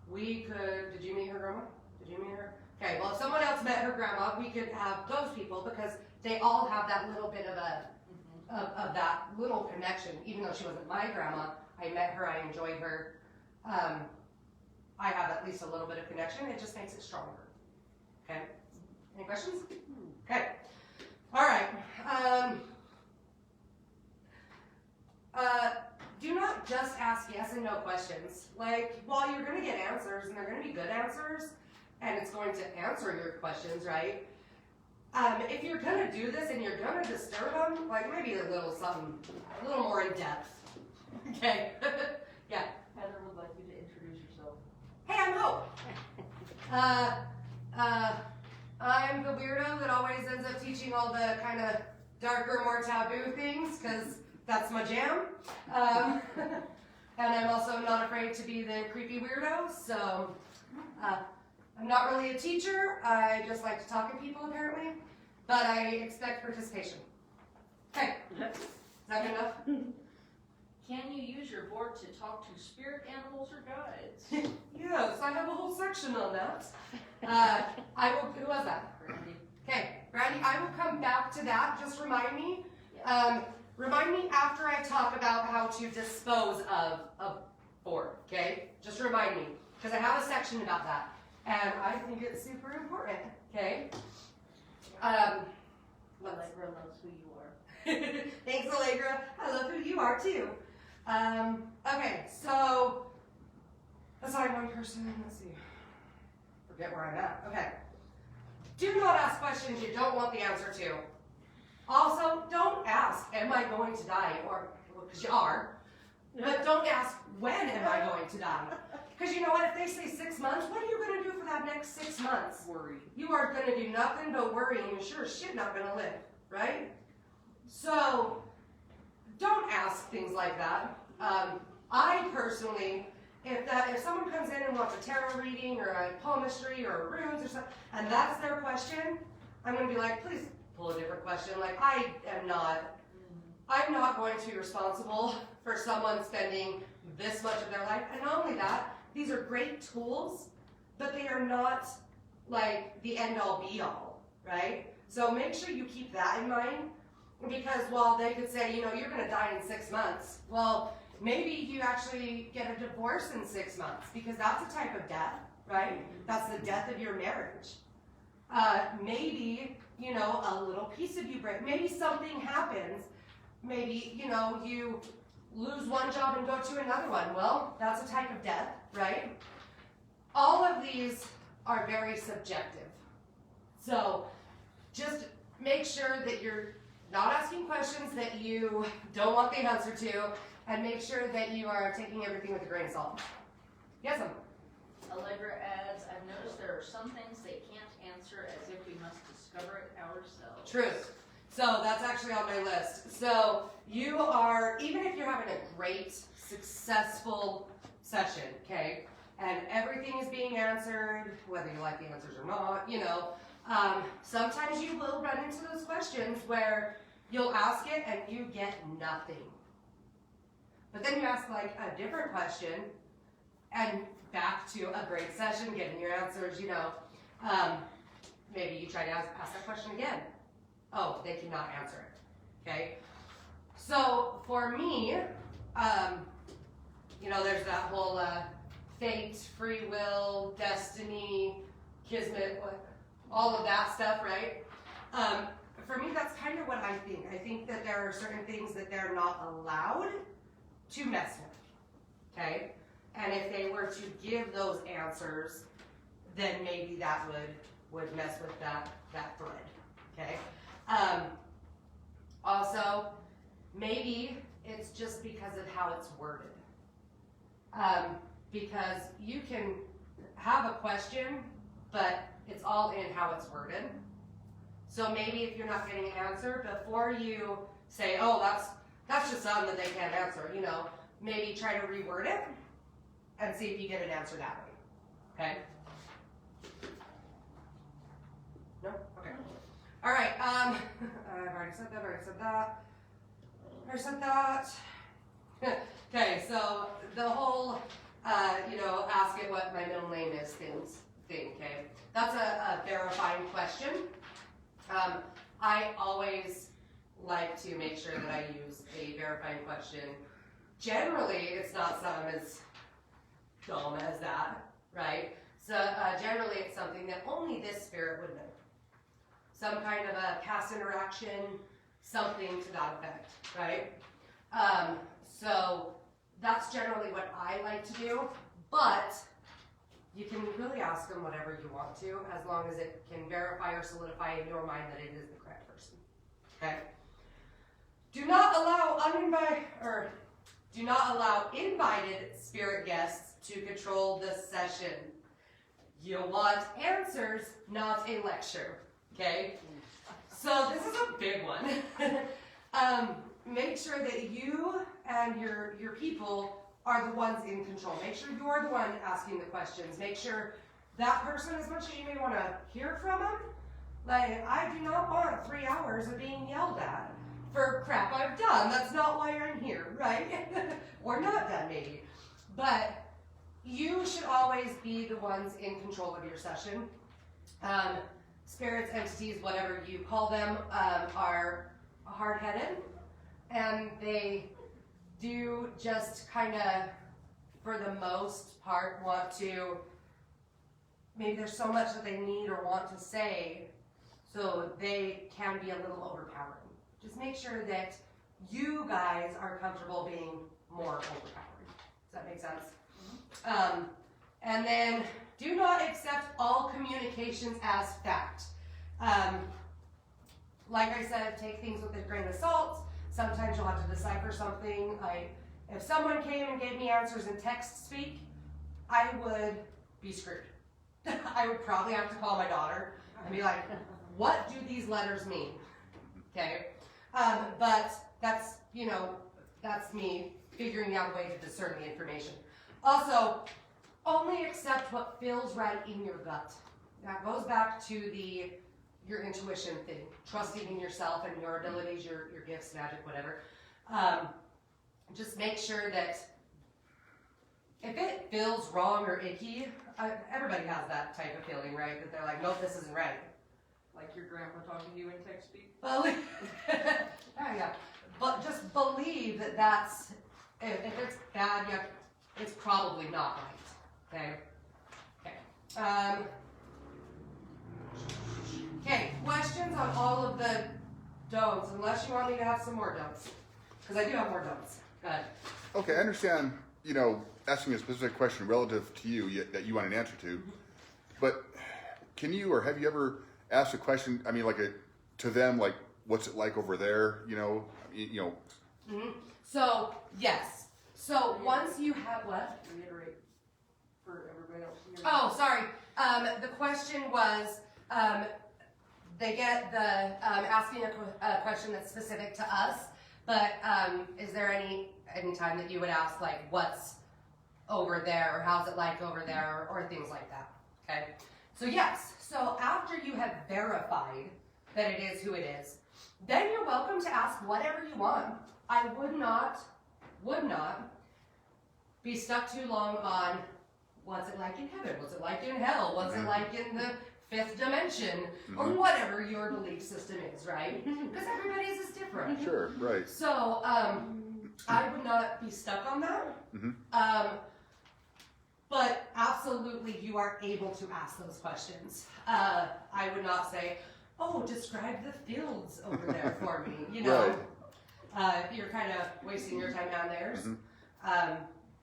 we could, did you meet her grandma? Did you meet her? Okay, well, if someone else met her grandma, we could have those people, because they all have that little bit of of that little connection. Even though she wasn't my grandma, I met her, I enjoyed her. I have at least a little bit of connection. It just makes it stronger. Okay? Any questions? Okay. All right. Do not just ask yes and no questions. Like, while you're going to get answers, and they're going to be good answers, and it's going to answer your questions, right? If you're going to do this and you're going to disturb them, like maybe a little something, a little more in depth. Okay? Yeah. Heather would like you to introduce yourself. Hey, I'm Hope. I'm the weirdo that always ends up teaching all the kind of darker, more taboo things, because that's my jam. And I'm also not afraid to be the creepy weirdo, so I'm not really a teacher. I just like to talk to people, apparently, but I expect participation. Okay, is that good enough? Can you use your board to talk to spirit animals or guides? Yes, I have a whole section on that. I will, who was that? Brandy. Okay, Brandy, I will come back to that. Just remind me. Remind me after I talk about how to dispose of a board, okay? Just remind me, because I have a section about that. And I think it's super important, okay? Allegra loves who you are. Thanks, Allegra. I love who you are, too. Okay, so, assign one person, let's see. Forget where I'm at, okay. Do not ask questions you don't want the answer to. Also, don't ask, am I going to die? Or, because you are. But don't ask, when am I going to die? Because you know what, if they say 6 months, what are you going to do for that next 6 months? Worry. You are going to do nothing but worry, and you're sure as shit not going to live, right? So, don't ask things like that. I personally, if someone comes in and wants a tarot reading or a palmistry or runes or something, and that's their question, I'm going to be like, please pull a different question. Like, I'm not going to be responsible for someone spending this much of their life. And not only that, these are great tools, but they are not like the end all be all, right? So make sure you keep that in mind, because while they could say, you're going to die in 6 months, well, maybe you actually get a divorce in 6 months, because that's a type of death, right? That's the death of your marriage. Maybe, a little piece of you break. Maybe something happens. Maybe, you lose one job and go to another one. Well, that's a type of death, right? All of these are very subjective. So just make sure that you're not asking questions that you don't want the answer to, and make sure that you are taking everything with a grain of salt. Yes, ma'am? Allegra adds, I've noticed there are some things they can't answer as if we must discover it ourselves. Truth. So that's actually on my list. So you are, even if you're having a great, successful session, okay, and everything is being answered, whether you like the answers or not, sometimes you will run into those questions where you'll ask it and you get nothing. But then you ask like a different question and back to a great session, getting your answers, maybe you try to ask that question again. Oh, they cannot answer it, okay? So for me, there's that whole fate, free will, destiny, kismet, all of that stuff, right? For me, that's kind of what I think. I think that there are certain things that they're not allowed to mess with, okay? And if they were to give those answers, then maybe that would mess with that thread, okay? Also, maybe it's just because of how it's worded. Because you can have a question, but it's all in how it's worded. So maybe if you're not getting an answer, before you say, oh, that's just something that they can't answer, maybe try to reword it and see if you get an answer that way, okay? No? Okay. All right, I've already said that. Okay, so the whole, ask it what my middle name is thing, okay? That's a verifying question. I always like to make sure that I use a verifying question. Generally, it's not something as dumb as that, right? So generally, it's something that only this spirit would know. Some kind of a past interaction, something to that effect, right? So that's generally what I like to do, but you can really ask them whatever you want to, as long as it can verify or solidify in your mind that it is the correct person, okay? Do not allow invited spirit guests to control the session. You want answers, not a lecture, okay? So this is a big one. Make sure that you and your people are the ones in control. Make sure you're the one asking the questions. Make sure that person, as much as you may want to hear from them, like, I do not want 3 hours of being yelled at for crap I've done. That's not why I'm here, right? Or not done, maybe. But you should always be the ones in control of your session. Spirits, entities, whatever you call them, are hard-headed, and they do just kind of, for the most part, want to, maybe there's so much that they need or want to say, so they can be a little overpowering. Just make sure that you guys are comfortable being more overpowering. Does that make sense? And then do not accept all communications as fact. Like I said, take things with a grain of salt. Sometimes you'll have to decipher something. Like, if someone came and gave me answers in text speak, I would be screwed. I would probably have to call my daughter and be like, what do these letters mean? Okay? But that's, that's me figuring out a way to discern the information. Also, only accept what feels right in your gut. That goes back to your intuition thing, trusting in yourself and your abilities, your gifts, magic, whatever. Just make sure that if it feels wrong or icky, everybody has that type of feeling, right? That they're like, nope, this isn't right. Like your grandpa talking to you in text speak? Yeah. But just believe that that's, if it's bad, it's probably not right. Okay? Okay, questions on all of the don'ts, unless you want me to have some more don'ts. Because I do have more don'ts. Go ahead. Okay, I understand, asking a specific question relative to you that you want an answer to, but can you or have you ever asked a question, to them, like, what's it like over there, Mm-hmm. So, yes. So, once you have what? Reiterate for everybody else to hear. Oh, sorry. The question was, they get the asking a question that's specific to us, but is there any time that you would ask, like, what's over there, or how's it like over there, or things like that? Okay. So yes. So after you have verified that it is who it is, then you're welcome to ask whatever you want. I would not be stuck too long on what's it like in heaven, what's it like in hell, what's it like in the fifth dimension, or whatever your belief system is, right? Because everybody's is different. Sure, right. So I would not be stuck on that. But absolutely, you are able to ask those questions. I would not say, oh, describe the fields over there for me, Right. You're kind of wasting your time on theirs.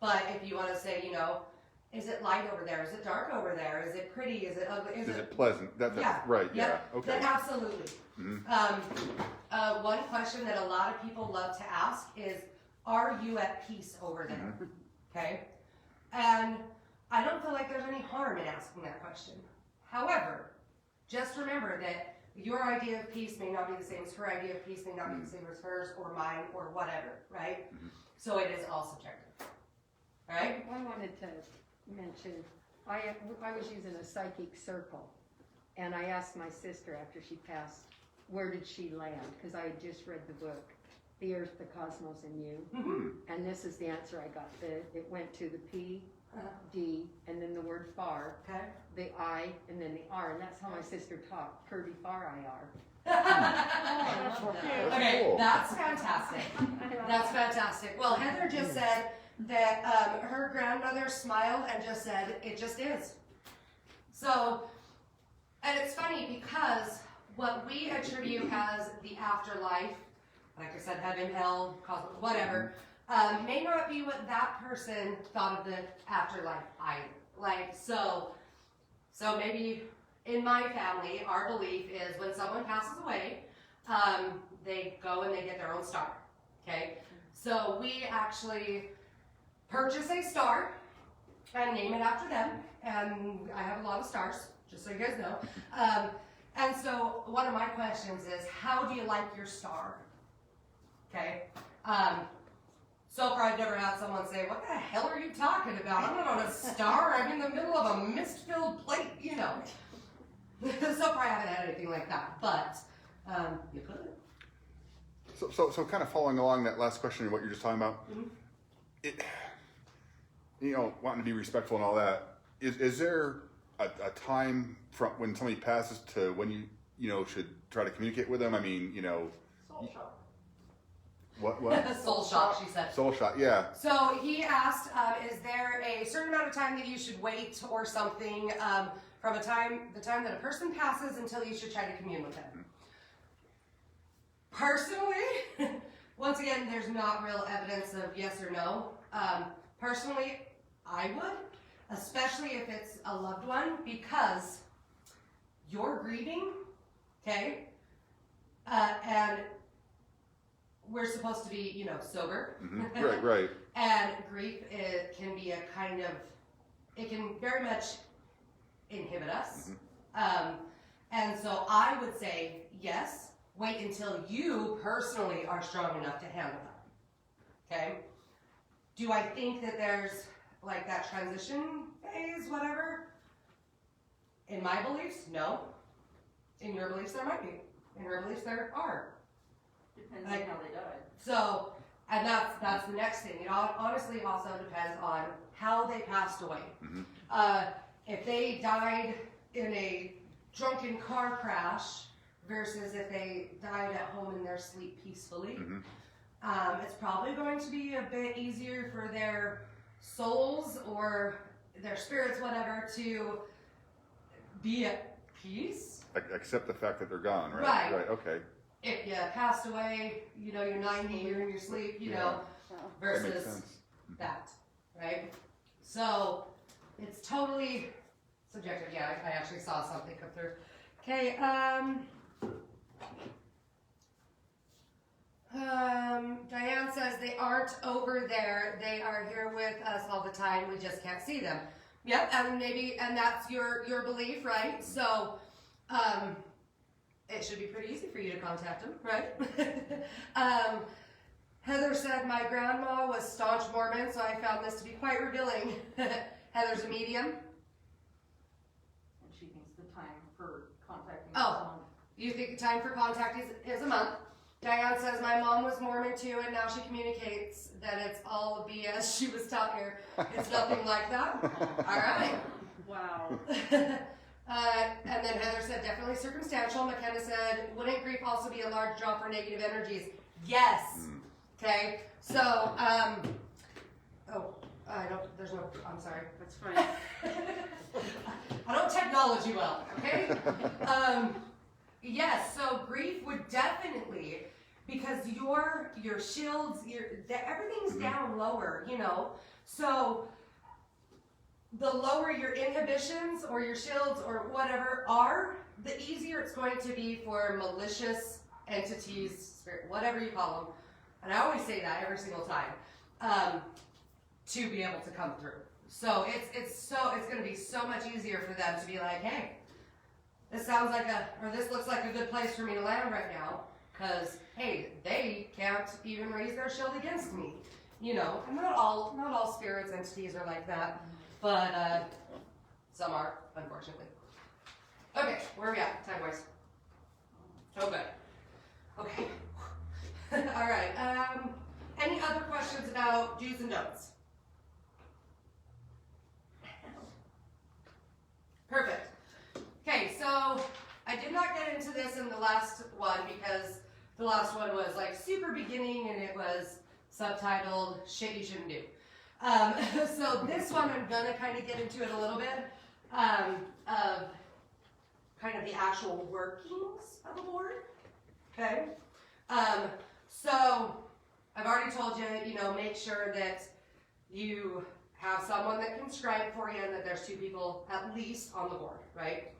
But if you want to say, is it light over there? Is it dark over there? Is it pretty? Is it ugly? Is it pleasant? Yeah. Right, Yep. yeah, okay. Then absolutely. One question that a lot of people love to ask is, are you at peace over there? Okay? And I don't feel like there's any harm in asking that question. However, just remember that your idea of peace may not be the same as her idea of peace, may not be the same as hers or mine or whatever, right? So it is all subjective. All right? I wanted to mention, I was using a psychic circle, and I asked my sister after she passed, where did she land? Because I had just read the book, The Earth, the Cosmos, and You. And this is the answer I got. It went to the P, D, and then the word far, Okay. the I, and then the R, and that's how my sister talked, Purdy far I-R. Okay, cool. that's fantastic. That's fantastic. Well, Heather just said that her grandmother smiled and just said, it just is. So, and it's funny because what we attribute as the afterlife, like I said, heaven, hell, cosmos, whatever, may not be what that person thought of the afterlife either. Like, so maybe in my family, our belief is when someone passes away, they go and they get their own star, okay? So we actually purchase a star and name it after them, and I have a lot of stars, just so you guys know. And so one of my questions is, how do you like your star? Okay? So far I've never had someone say, what the hell are you talking about? I'm not on a star, I'm in the middle of a mist-filled plate, So far I haven't had anything like that, but you could. So kind of following along that last question of what you're just talking about, wanting to be respectful and all that, is there a time from when somebody passes to when you should try to communicate with them? I mean, Soul shop. What? Soul shock, she said. Soul shot, yeah. So he asked, is there a certain amount of time that you should wait or something from the time that a person passes until you should try to commune with them? Personally, once again, there's not real evidence of yes or no. Personally, I would, especially if it's a loved one, because you're grieving, okay? And we're supposed to be, sober. Right. And grief, it can be it can very much inhibit us. And so I would say, yes, wait until you personally are strong enough to handle that. Okay? Do I think that there's like that transition phase, whatever? In my beliefs, no. In your beliefs, there might be. In your beliefs, there are. Depends on how they died. So, and that's the next thing. It honestly also depends on how they passed away. If they died in a drunken car crash versus if they died at home in their sleep peacefully, it's probably going to be a bit easier for their souls or their spirits, whatever, to be at peace. Accept the fact that they're gone, right? Right. Right, okay. If you passed away, you know, you're 90, you're in your sleep, you know, That makes versus sense. that, right? So it's totally subjective. Yeah, I actually saw something come through. Okay, Diane says they aren't over there. They are here with us all the time. We just can't see them. Yep, and that's your belief, right? So, it should be pretty easy for you to contact them, right? Heather said, my grandma was staunch Mormon, so I found this to be quite revealing. Heather's a medium. And she thinks the time for contacting Oh. someone. You think the time for contact is a month. Diane says, my mom was Mormon too, and now she communicates that it's all BS she was taught here. It's nothing like that. All right. Wow. And then Heather said, definitely circumstantial. McKenna said, wouldn't grief also be a large draw for negative energies? Yes. Okay. So, there's no, I'm sorry. That's fine. I don't technology well, okay? Yes, so grief would definitely, because your shields, everything's down lower, you know? So, the lower your inhibitions or your shields or whatever are, the easier it's going to be for malicious entities, spirit, whatever you call them, and I always say that every single time, to be able to come through. So it's going to be so much easier for them to be like, hey, this sounds like this looks like a good place for me to land right now, because hey, they can't even raise their shield against me, you know. And not all spirits, entities are like that. But some are, unfortunately. Okay, where are we at, time-wise? Oh, good. Okay. All right. Any other questions about do's and don'ts? Perfect. Okay, so I did not get into this in the last one because the last one was like super beginning and it was subtitled "Shit You Shouldn't Do." So this one I'm gonna kind of get into it a little bit of kind of the actual workings of a board. Okay. So I've already told you, you know, make sure that you have someone that can scribe for you and that there's 2 people at least on the board, right?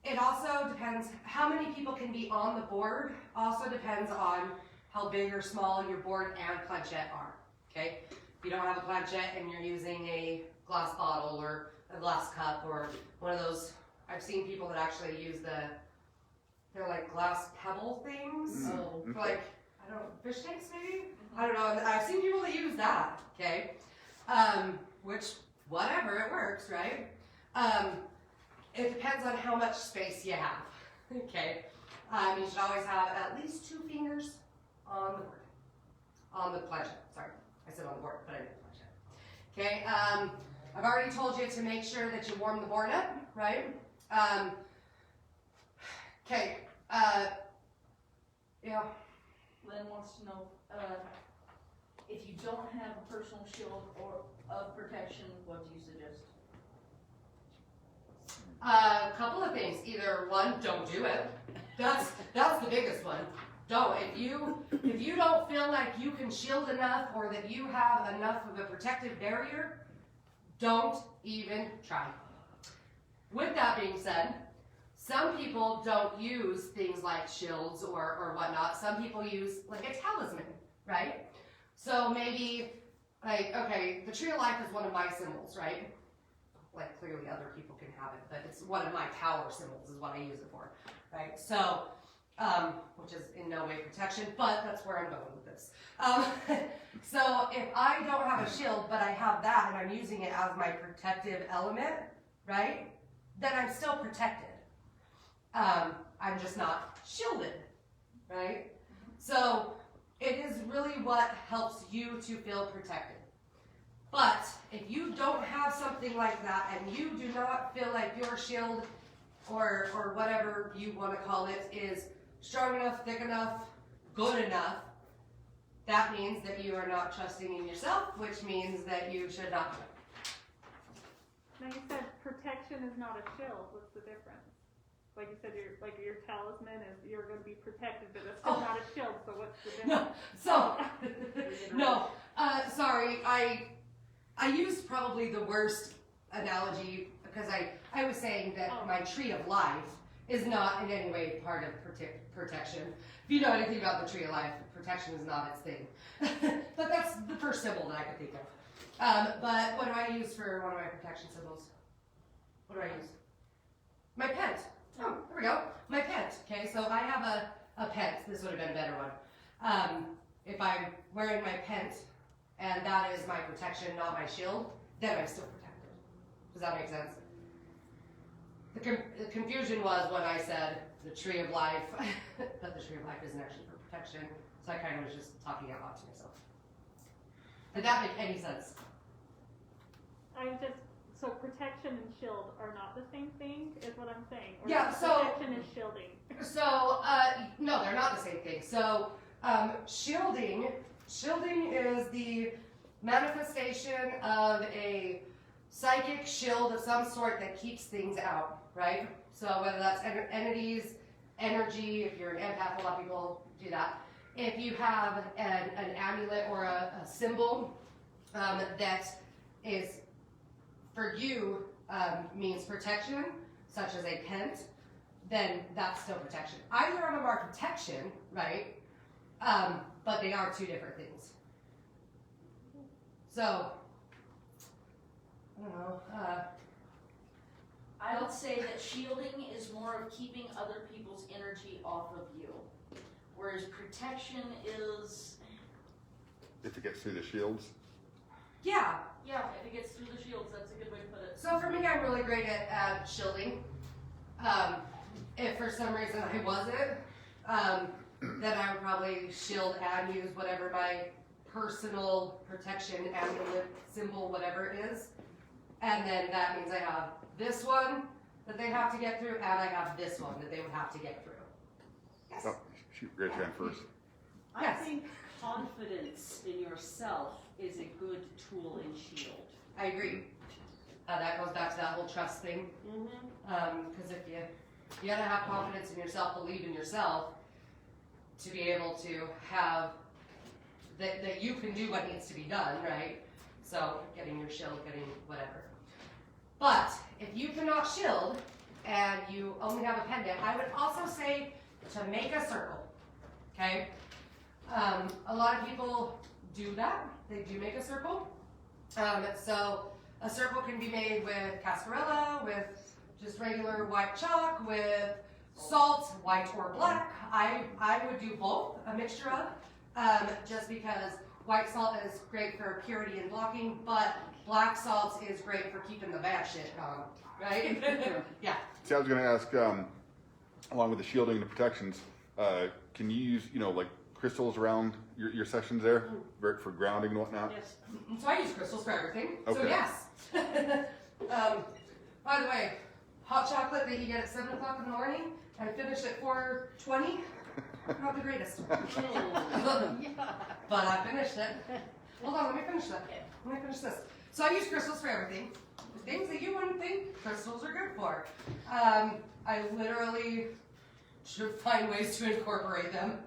It also depends, how many people can be on the board also depends on how big or small your board and planchette are, okay? If you don't have a planchette and you're using a glass bottle or a glass cup or one of those, I've seen people that actually use they're like glass pebble things, for like, I don't know, fish tanks maybe? I don't know, I've seen people that use that, okay? Which, whatever, it works, right? It depends on how much space you have, okay? You should always have at least 2 fingers on the board, on the planchette, sorry. I said on the board, but I didn't planchette. Okay, I've already told you to make sure that you warm the board up, right? Okay, yeah. Lynn wants to know, if you don't have a personal shield or of protection, what do you suggest? A couple of things. Either one, don't do it. That's the biggest one. Don't. If you don't feel like you can shield enough or that you have enough of a protective barrier, don't even try. With that being said, some people don't use things like shields or whatnot. Some people use like a talisman, right? So maybe like, okay, the tree of life is one of my symbols, right? Like clearly other people can have it, but it's one of my power symbols is what I use it for, right? So which is in no way protection, but that's where I'm going with this. So if I don't have a shield, but I have that and I'm using it as my protective element, right, then I'm still protected. I'm just not shielded, right? So it is really what helps you to feel protected. But if you don't have something like that and you do not feel like your shield or whatever you want to call it is strong enough, thick enough, good enough, that means that you are not trusting in yourself, which means that you should not do it. Now you said protection is not a shield. What's the difference? Like you said, your talisman is you're going to be protected, but it's still not a shield. So what's the difference? Sorry, I used probably the worst analogy because I was saying that my tree of life is not in any way part of protection. If you know anything about the tree of life, protection is not its thing. But that's the first symbol that I could think of. But what do I use for one of my protection symbols? What do I use? My pent. Oh, there we go. My pent. Okay, so I have a pent. This would have been a better one. If I'm wearing my pent and that is my protection, not my shield, then I'm still protected. Does that make sense? The confusion was when I said the tree of life, but the tree of life isn't actually for protection, so I kind of was just talking out loud to myself. Did that make any sense? So protection and shield are not the same thing, is what I'm saying. Or Yeah, so protection is shielding. So no, they're not the same thing. So shielding is the manifestation of a psychic shield of some sort that keeps things out, right? So whether that's entities, energy, if you're an empath, a lot of people do that. If you have an amulet or a symbol that is, for you, means protection, such as a pent, then that's still protection. Either of them are protection, right? But they are two different things. So, I don't know. I would say that shielding is more of keeping other people's energy off of you, whereas protection is... If it gets through the shields. Yeah. Yeah, if it gets through the shields, that's a good way to put it. So for me, I'm really great at shielding. If for some reason I wasn't, then I would probably shield and use whatever my personal protection amulet symbol, whatever it is. And then that means I have this one that they have to get through, and I have this one that they would have to get through. Yes. Oh, shoot, raise your hand first. I Yes. think confidence in yourself is a good tool in shield. I agree. That goes back to that whole trust thing. Mm-hmm. Because if you gotta have confidence in yourself, believe in yourself, to be able to have that you can do what needs to be done, right? So getting your shield, getting whatever. But if you cannot shield and you only have a pendant, I would also say to make a circle. Okay? A lot of people do that. They do make a circle. So a circle can be made with cascarilla, with just regular white chalk, with salt, white or black. I would do both, a mixture of, just because white salt is great for purity and blocking, but black salt is great for keeping the bad shit gone, right? Yeah. See, I was going to ask, along with the shielding and the protections, can you use, like crystals around your sessions there for grounding and whatnot? Yes. So I use crystals for everything. So Okay. yes. By the way, hot chocolate that you get at 7 o'clock in the morning and finish at 4:20, not the greatest. But I finished it. Hold on, let me finish that. Let me finish this. So I use crystals for everything. The things that you wouldn't think crystals are good for. I literally should find ways to incorporate them.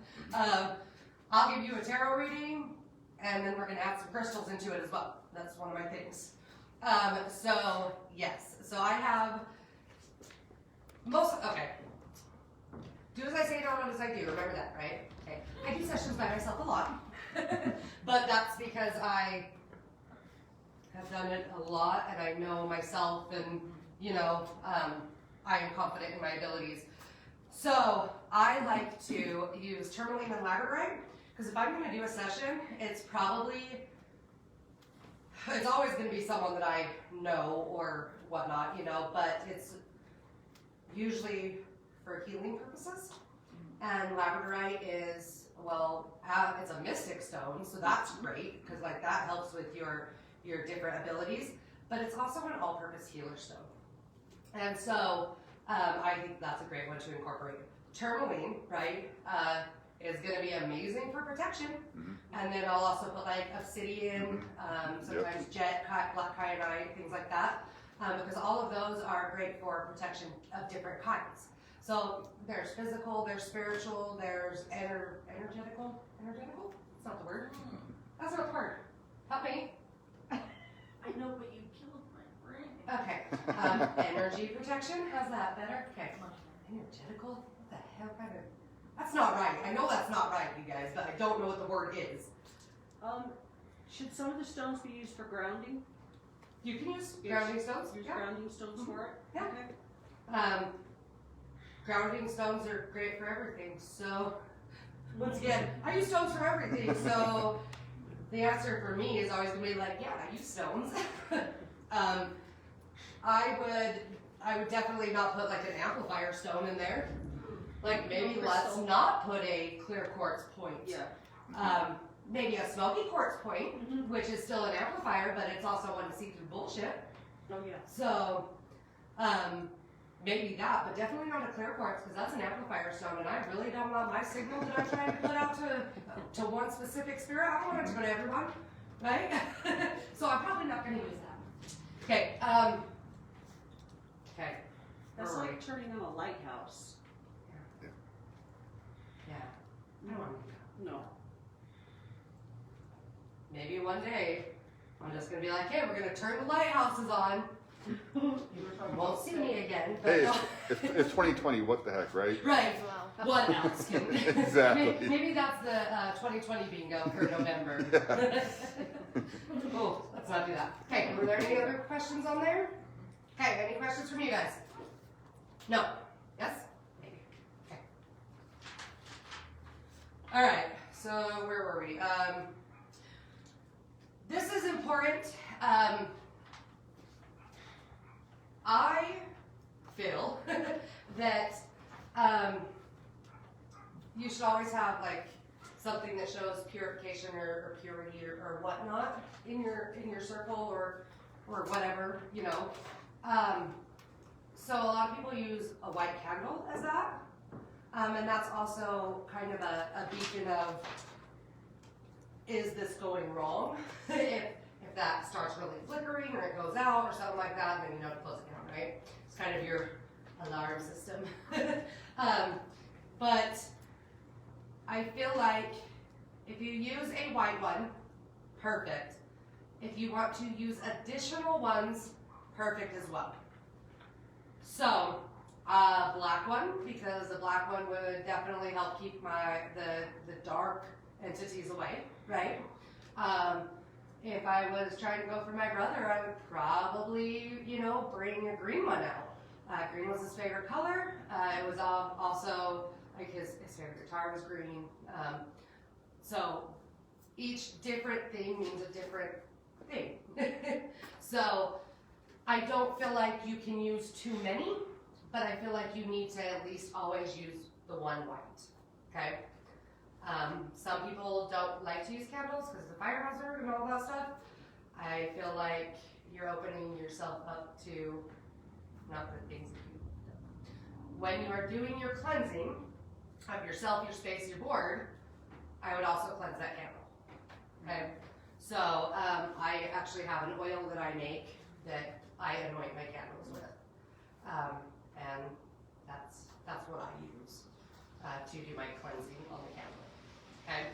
I'll give you a tarot reading, and then we're going to add some crystals into it as well. That's one of my things. So, yes. So I have okay. Do as I say, don't as I do. Remember that, right? Okay. I do sessions by myself a lot. But that's because I have done it a lot, and I know myself, and, I am confident in my abilities. So I like to use tourmaline and labradorite because if I'm going to do a session, it's always going to be someone that I know or whatnot, you know, but it's usually for healing purposes. And labradorite is, well, it's a mystic stone, so that's great because like that helps with your different abilities, but it's also an all-purpose healer stone. And so I think that's a great one to incorporate. Tourmaline, right, is going to be amazing for protection. And then I'll also put like obsidian, sometimes jet, black kyanite, things like that, because all of those are great for protection of different kinds. So there's physical, there's spiritual, there's energetical? Energetical? That's not the word. That's not the word. Help me. I know, but you killed my brain. Okay. Energy protection. How's that better? Okay. Energetical? What the hell kind of... That's not right. I know that's not right, you guys, but I don't know what the word is. Should some of the stones be used for grounding? You can use Yes. grounding stones. Use Yeah. grounding stones for it? Yeah. Okay. Grounding stones are great for everything. So, once again, I use stones for everything. So, the answer for me is always going to be like, yeah, I use stones. I would definitely not put like an amplifier stone in there. Like maybe let's not put a clear quartz point. Yeah. Maybe a smoky quartz point, which is still an amplifier, but it's also one to see through bullshit. Oh, yeah. So, maybe that, but definitely not a clear quartz because that's an amplifier stone, and I really don't want my signal that I'm trying to put out to one specific spirit. I don't want it to go to everyone, right? So I'm probably not going to use that. Okay. Okay. That's Where were like turning on a lighthouse. we? Yeah. I don't want to do that. No. Maybe one day I'm just going to be like, hey, we're going to turn the lighthouses on. You won't see me again. But Hey, no. it's 2020. What the heck, right? Right. Well, What else can Exactly. Maybe that's the 2020 bingo for November. Oh, let's not do that. Okay, were there any other questions on there? Okay, any questions from you guys? No? Yes? Maybe. Okay. All right, so where were we? This is important. I feel that you should always have like something that shows purification or purity or whatnot in your circle or whatever, you know. So a lot of people use a white candle as that, and that's also kind of a beacon of, is this going wrong? if that starts really flickering or it goes out or something like that, then you know to close it down, right? It's kind of your alarm system. But I feel like if you use a white one, perfect. If you want to use additional ones, perfect as well. So, black one, because the black one would definitely help keep the dark entities away, right? If I was trying to go for my brother, I would probably, you know, bring a green one out. Green was his favorite color. It was also, like his favorite guitar was green. So each different thing means a different thing. So I don't feel like you can use too many, but I feel like you need to at least always use the one white, okay? Some people don't like to use candles because of the fire hazard and all that stuff. I feel like you're opening yourself up to not the things that you do. When you are doing your cleansing of yourself, your space, your board, I would also cleanse that candle, okay? So I actually have an oil that I make that I anoint my candles with, and that's what I use to do my cleansing on the candle. Okay.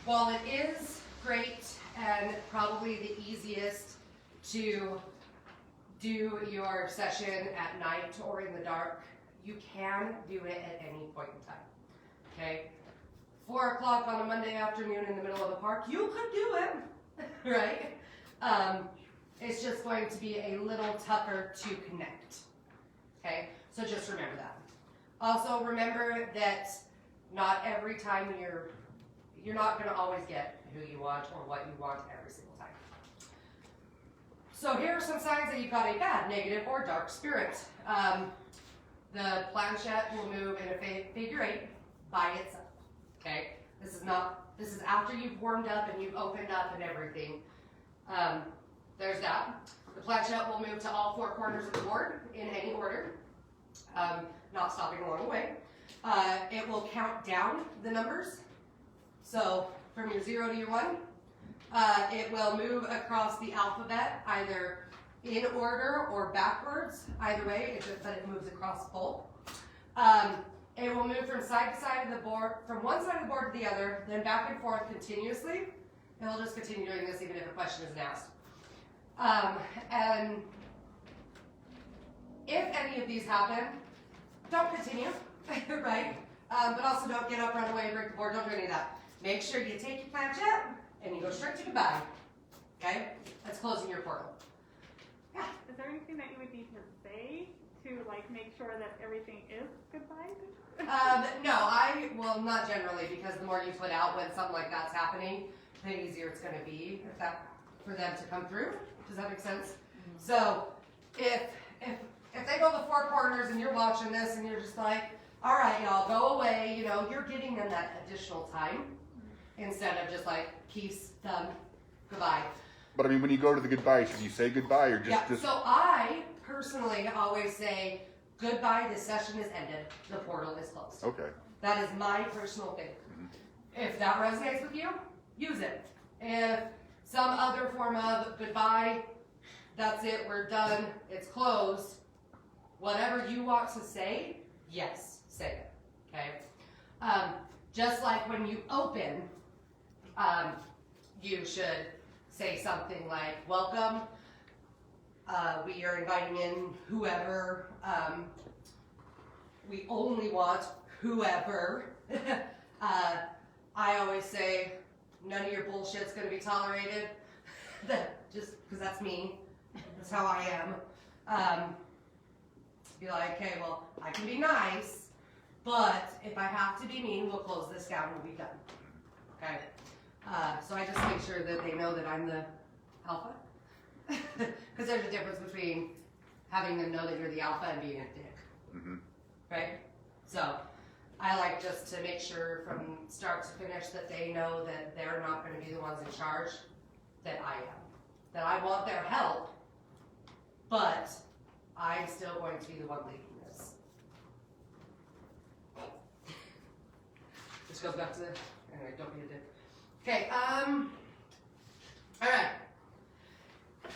While it is great and probably the easiest to do your session at night or in the dark, you can do it at any point in time. Okay? 4 o'clock on a Monday afternoon in the middle of a park, you could do it, right? It's just going to be a little tougher to connect. Okay, so just remember that. Also remember that not every time you're not going to always get who you want or what you want every single time. So here are some signs that you've got a bad, negative, or dark spirit. The planchette will move in a figure 8 by itself. Okay, this is after you've warmed up and you've opened up and everything. There's that. The planchette will move to all 4 corners of the board in any order, not stopping along the way. It will count down the numbers. So from your 0 to your 1, it will move across the alphabet either in order or backwards. Either way, but it moves across both. It will move from side to side of the board, from one side of the board to the other, then back and forth continuously. It will just continue doing this even if a question isn't asked. And if any of these happen, don't continue, right? But also don't get up, run away, break the board, don't do any of that. Make sure you take your planchette and you go straight to goodbye. Okay? That's closing your portal. Yeah. Is there anything that you would need to say to like make sure that everything is goodbye? No, well, not generally, because the more you put out when something like that's happening, the easier it's going to be for them to come through. Does that make sense? Mm-hmm. So if they go the 4 corners and you're watching this and you're just like, all right, y'all, go away, you're giving them that additional time instead of just like peace, done, goodbye. But I mean, when you go to the goodbye, should you say goodbye or just? So I personally always say goodbye. This session is ended. The portal is closed. Okay. That is my personal thing. Mm-hmm. If that resonates with you, use it. If some other form of goodbye, that's it, we're done, it's closed, whatever you want to say, yes, say it, okay? Just like when you open, you should say something like, welcome, we are inviting in whoever, we only want whoever. I always say, none of your bullshit's gonna be tolerated. Just because that's me. That's how I am. Be like, okay, well, I can be nice, but if I have to be mean, we'll close this down and we'll be done. Okay? So I just make sure that they know that I'm the alpha. Because there's a difference between having them know that you're the alpha and being a dick. Mm-hmm. Right? So I like just to make sure from start to finish that they know that they're not going to be the ones in charge, that I am. That I want their help, but I'm still going to be the one leading this. This goes back to anyway, don't be a dick. Okay, alright.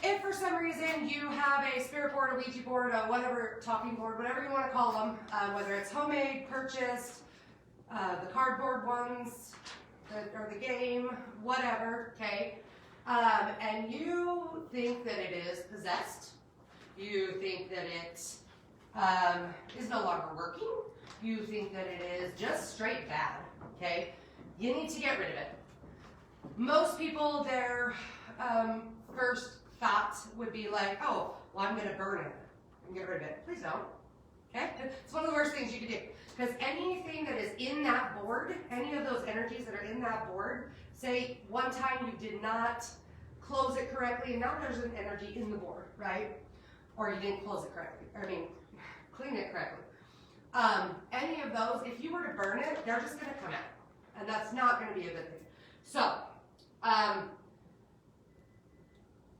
If for some reason you have a spirit board, a Ouija board, a whatever, talking board, whatever you want to call them, whether it's homemade, purchased, the cardboard ones, or the game, whatever, okay, and you think that it is possessed, you think that it is no longer working, you think that it is just straight bad, okay, you need to get rid of it. Most people, their first thought would be like, oh, well, I'm going to burn it and get rid of it. Please don't. Okay? It's one of the worst things you can do. Because anything that is in that board, any of those energies that are in that board, say one time you did not close it correctly, and now there's an energy in the board, right? Or you didn't close it correctly. Clean it correctly. Any of those, if you were to burn it, they're just going to come out. And that's not going to be a good thing. So,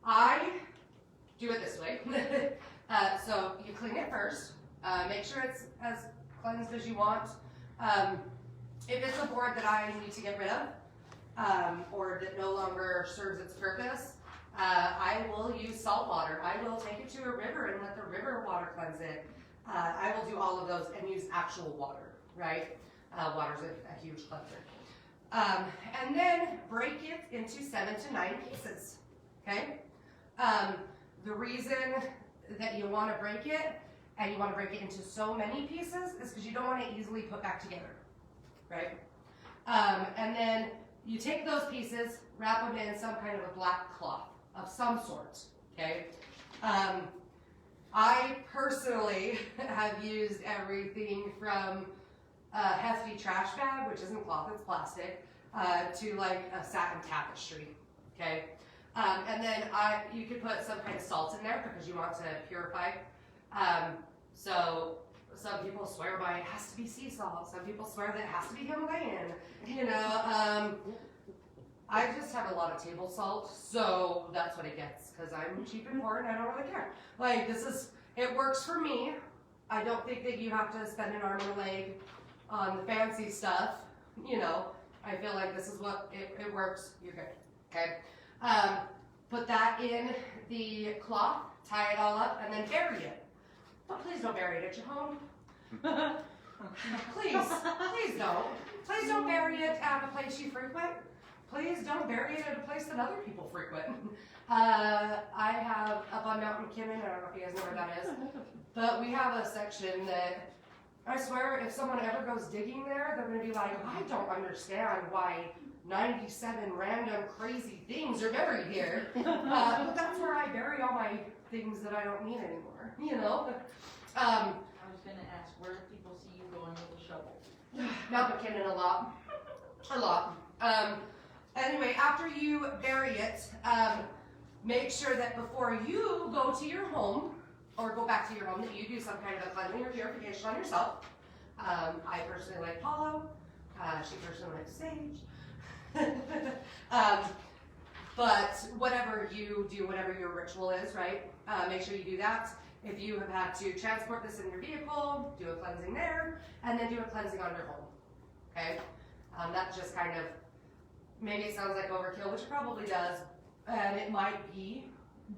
I do it this way. So you clean it first. Make sure it's as cleansed as you want. If it's a board that I need to get rid of, or that no longer serves its purpose, I will use salt water. I will take it to a river and let the river water cleanse it. I will do all of those and use actual water, right? Water's a huge cleanser. And then break it into 7 to 9 pieces, okay? The reason that you want to break it, and you want to break it into so many pieces, is because you don't want to easily put back together, right? And then you take those pieces, wrap them in some kind of a black cloth of some sort, Okay. I personally have used everything from a hefty trash bag, which isn't cloth, it's plastic, to like a satin tapestry. Okay. And then you could put some kind of salt in there because you want to purify. So some people swear by it has to be sea salt. Some people swear that it has to be Himalayan. You know, I just have a lot of table salt, so that's what it gets because I'm cheap and poor and I don't really care. Like it works for me. I don't think that you have to spend an arm and a leg on the fancy stuff. You know, I feel like this is what it works. You're good. Okay. Put that in the cloth, tie it all up, and then bury it. But please don't bury it at your home. Please don't. Please don't bury it at a place you frequent. Please don't bury it at a place that other people frequent. I have up on Mount McKinnon, I don't know if you guys know where that is, but we have a section that I swear if someone ever goes digging there, they're going to be like, I don't understand why 97 random crazy things are buried here. But that's where I bury all my things that I don't need anymore, you know? I was gonna ask, where do people see you going with a shovel? Mount McKinnon a lot. A lot. Anyway, after you bury it, make sure that before you go to your home, or go back to your home, that you do some kind of a cleansing or purification on yourself. I personally like Paulo. She personally likes Sage. But whatever you do, whatever your ritual is, right? Make sure you do that. If you have had to transport this in your vehicle, do a cleansing there, and then do a cleansing on your home. Okay? That just kind of, maybe it sounds like overkill, which it probably does, and it might be,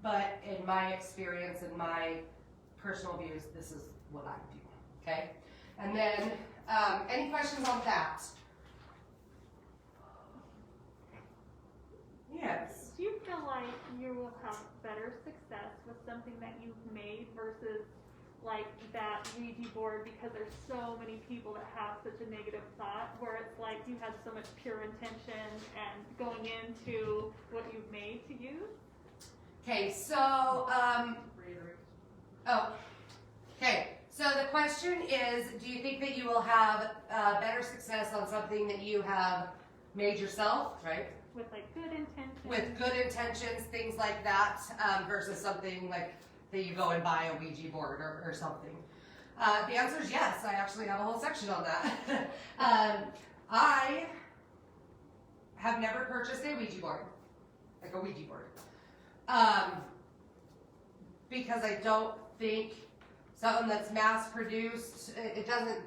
but in my experience and my personal views, this is what I do. Okay? And then, any questions on that? Yes. Do you feel like you will have better success with something that you've made versus like that Ouija board because there's so many people that have such a negative thought where it's like you had so much pure intention and going into what you've made to use? Okay, so, okay. So the question is, do you think that you will have better success on something that you have made yourself, right? With like good intentions. With good intentions, things like that, versus something like that you go and buy a Ouija board or something. The answer is yes. I actually have a whole section on that. I have never purchased a Ouija board, like a Ouija board, because I don't think something that's mass produced, it doesn't.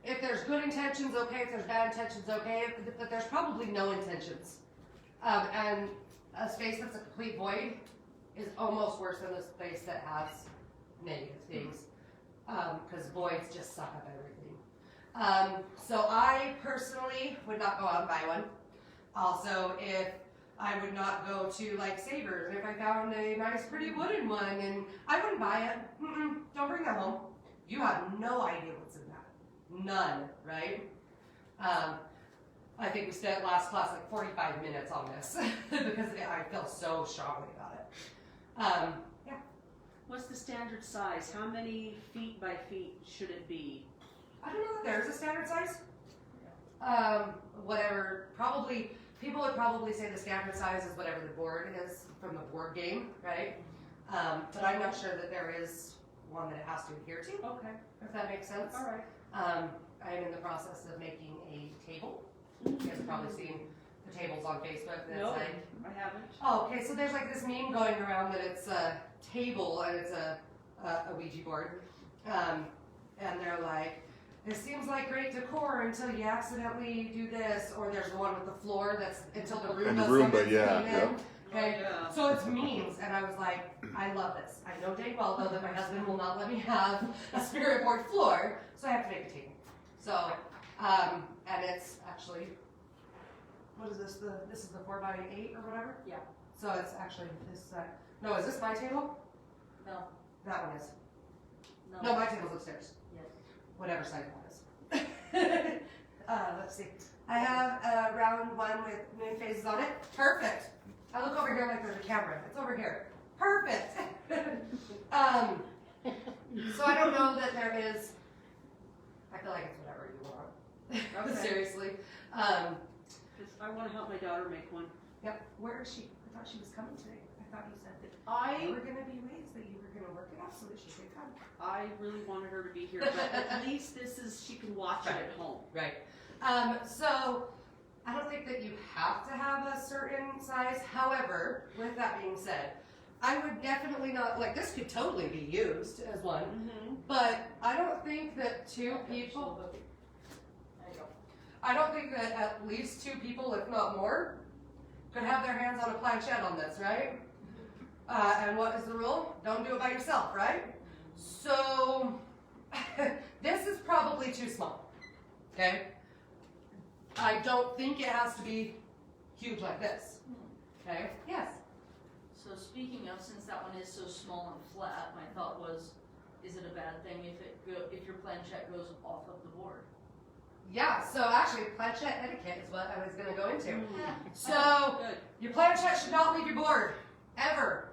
If there's good intentions, okay. If there's bad intentions, okay. But there's probably no intentions. And a space that's a complete void is almost worse than a space that has negative things. Because voids just suck up everything. So I personally would not go out and buy one. Also, if I would not go to like Savers, if I found a nice pretty wooden one, and I wouldn't buy it. Don't bring that home. You have no idea what's in that. None, right? I think we spent last class like 45 minutes on this because I feel so strongly about it. Yeah. What's the standard size? How many feet by feet should it be? I don't know that there's a standard size. Whatever, probably, people would probably say the standard size is whatever the board is from the board game, right? But I'm not sure that there is one that it has to adhere to. Okay. If that makes sense. All right. I am in the process of making a table. You guys have probably seen the tables on Facebook. That's No, like, I haven't. oh, okay, so there's like this meme going around that it's a table and it's a Ouija board. And they're like, it seems like great decor until you accidentally do this, or there's the one with the floor that's until the Roomba. And the Roomba, starts yeah, coming in. yep. Okay, Oh, yeah. so it's memes, and I was like, I love this. I know dang well though that my husband will not let me have a spirit board floor, so I have to make a table. So, and it's actually, what is this? This is the 4x8 or whatever. Yeah. So it's actually this. No, is this my table? No. That one is. No. No, my table's upstairs. Yes. Whatever side that is. Let's see. I have a round one with moon phases on it. Perfect. I look over here like there's a camera. It's over here. Perfect. So I don't know that there is, I feel like it's whatever you want. Okay. Seriously. 'Cause I wanna help my daughter make one. Yep, where is she? I thought she was coming today. I thought you said that there I were gonna be ways that you were gonna work it out so that she could come. really wanted her to be here, but at least this is, she can watch it at home. Right. So I don't think that you have to have a certain size. However, with that being said, I would definitely not, like, this could totally be used as one, Mm-hmm. but I don't think that two people, I don't think that at least two people, if not more, could have their hands on a planchette on this, right? And what is the rule? Don't do it by yourself, right? So this is probably too small, okay? I don't think it has to be huge like this, okay? Yes? So speaking of, since that one is so small and flat, my thought was, is it a bad thing if your planchette goes off of the board? Yeah, so actually planchette etiquette is what I was gonna go into. Yeah. So Good. your planchette should not leave your board, ever.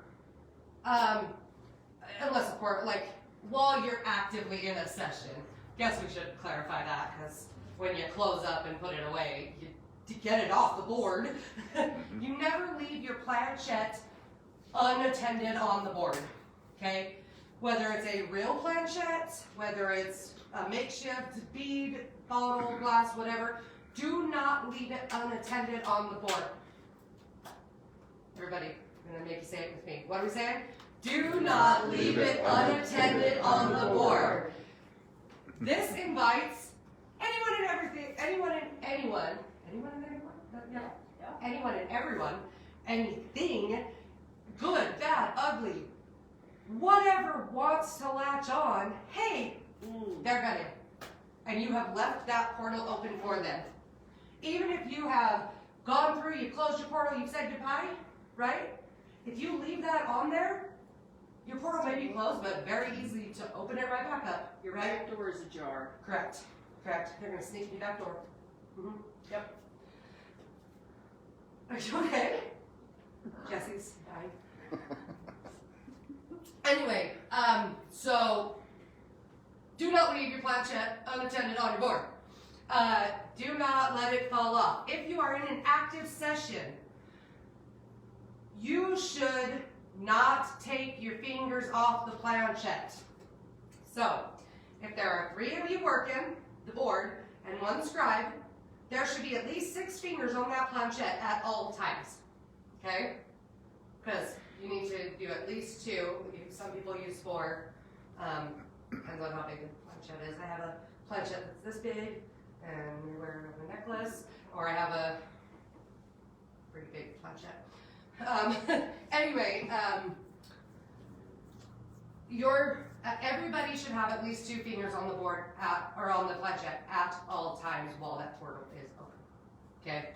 Unless, of course, like, while you're actively in a session. Guess we should clarify that, because when you close up and put it away, to get it off the board, you never leave your planchette unattended on the board, okay? Whether it's a real planchette, whether it's a makeshift bead, bottle, glass, whatever, do not leave it unattended on the board. Everybody, I'm gonna make you say it with me. What are we saying? Do not leave it unattended on the board. This invites anyone and everything, anyone and everyone, anything, good, bad, ugly, whatever wants to latch on, hey, they're gonna. And you have left that portal open for them. Even if you have gone through, you closed your portal, you've said goodbye, right? If you leave that on there, your portal may be closed, but very easy to open it right back up. You're right? Back door is ajar. Correct. Correct. They're gonna sneak you back door. Mm-hmm. Yep. Are you okay? Jesse's dying. Anyway, so do not leave your planchette unattended on your board. Do not let it fall off. If you are in an active session, you should not take your fingers off the planchette. So, if there are 3 of you working the board and 1 scribe, there should be at least 6 fingers on that planchette at all times. Okay? Because you need to do at least 2. Some people use 4. Depends on how big the planchette is. I have a planchette that's this big and we wear a necklace, or I have a pretty big planchette. Anyway, everybody should have at least 2 fingers on the board or on the planchette at all times while that portal is open. Okay?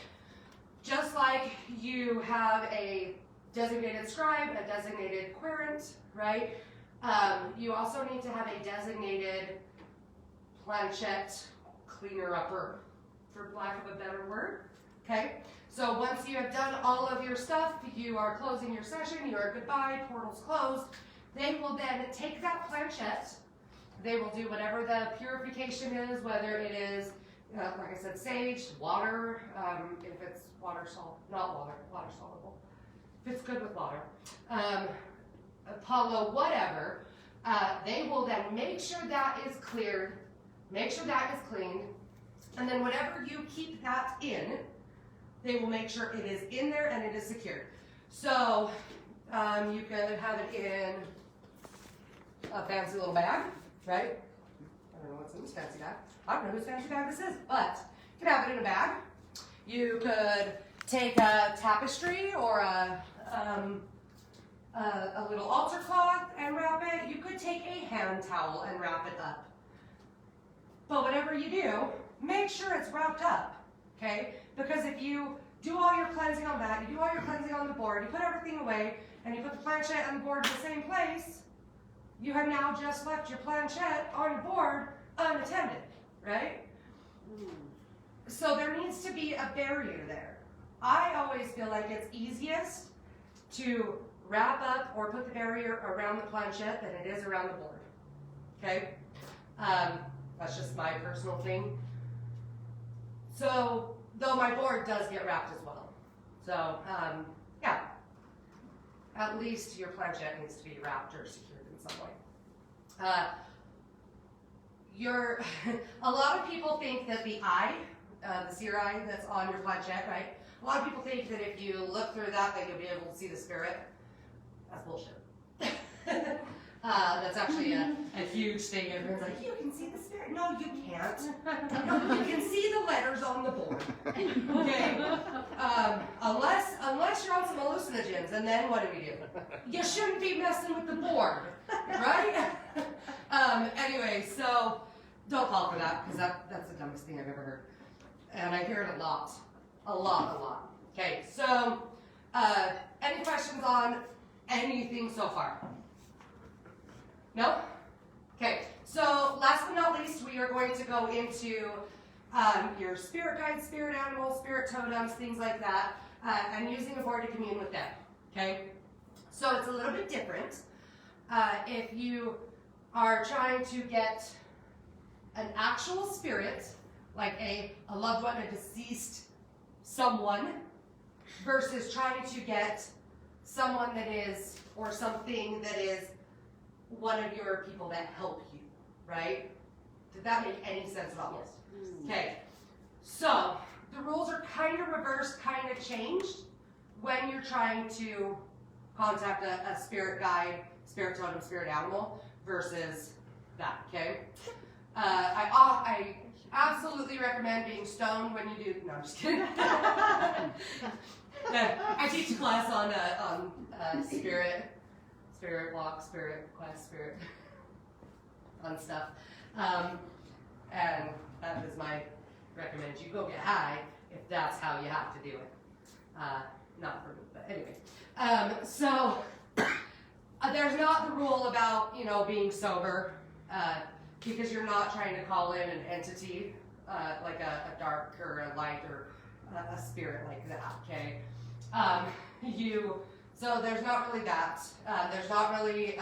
Just like you have a designated scribe, a designated querent, right? You also need to have a designated planchette cleaner-upper, for lack of a better word. Okay? So once you have done all of your stuff, you are closing your session, you are goodbye, portal's closed, they will then take that planchette, they will do whatever the purification is, whether it is, like I said, sage, water, if it's water soluble, if it's good with water, Apollo, whatever, they will then make sure that is cleared, make sure that is cleaned, and then whatever you keep that in, they will make sure it is in there and it is secured. So you could have it in a fancy little bag, right? I don't know what's in this fancy bag. I don't know whose fancy bag this is, but you could have it in a bag. You could take a tapestry or a little altar cloth and wrap it. You could take a hand towel and wrap it up. But whatever you do, make sure it's wrapped up, okay? Because if you do all your cleansing on that, you do all your cleansing on the board, you put everything away, and you put the planchette and the board in the same place, you have now just left your planchette on your board unattended, right? So there needs to be a barrier there. I always feel like it's easiest to wrap up or put the barrier around the planchette than it is around the board. Okay? That's just my personal thing. So, though my board does get wrapped as well. So, yeah. At least your planchette needs to be wrapped or secured in some way. A lot of people think that the eye, the seer eye that's on your planchette, right? A lot of people think that if you look through that you'll be able to see the spirit. That's bullshit. That's actually a huge thing. Everyone's like, you can see the spirit. No, you can't. No, you can see the letters on the board. Okay? Unless you're on some hallucinogens, and then what do? You shouldn't be messing with the board, right? Anyway, so don't fall for that, because that's the dumbest thing I've ever heard. And I hear it a lot. A lot. Okay, so any questions on anything so far? No? Okay, so last but not least, we are going to go into your spirit guides, spirit animals, spirit totems, things like that, and using a board to commune with them. Okay? So it's a little bit different. If you are trying to get an actual spirit, like a loved one, a deceased someone, versus trying to get someone that is, or something that is one of your people that help you, right? Did that make any sense at all? Yes. Okay, so the rules are kind of reversed, kind of changed when you're trying to contact a spirit guide, spirit totem, spirit animal versus that, okay? I absolutely recommend being stoned when you do, no, I'm just kidding. I teach a class on spirit walk, spirit quest, spirit fun stuff. And that is my recommend. You go get high if that's how you have to do it. Not for me, but anyway. So there's not the rule about, being sober, because you're not trying to call in an entity, like a dark or a light or a spirit like that, okay? So there's not really that. There's not really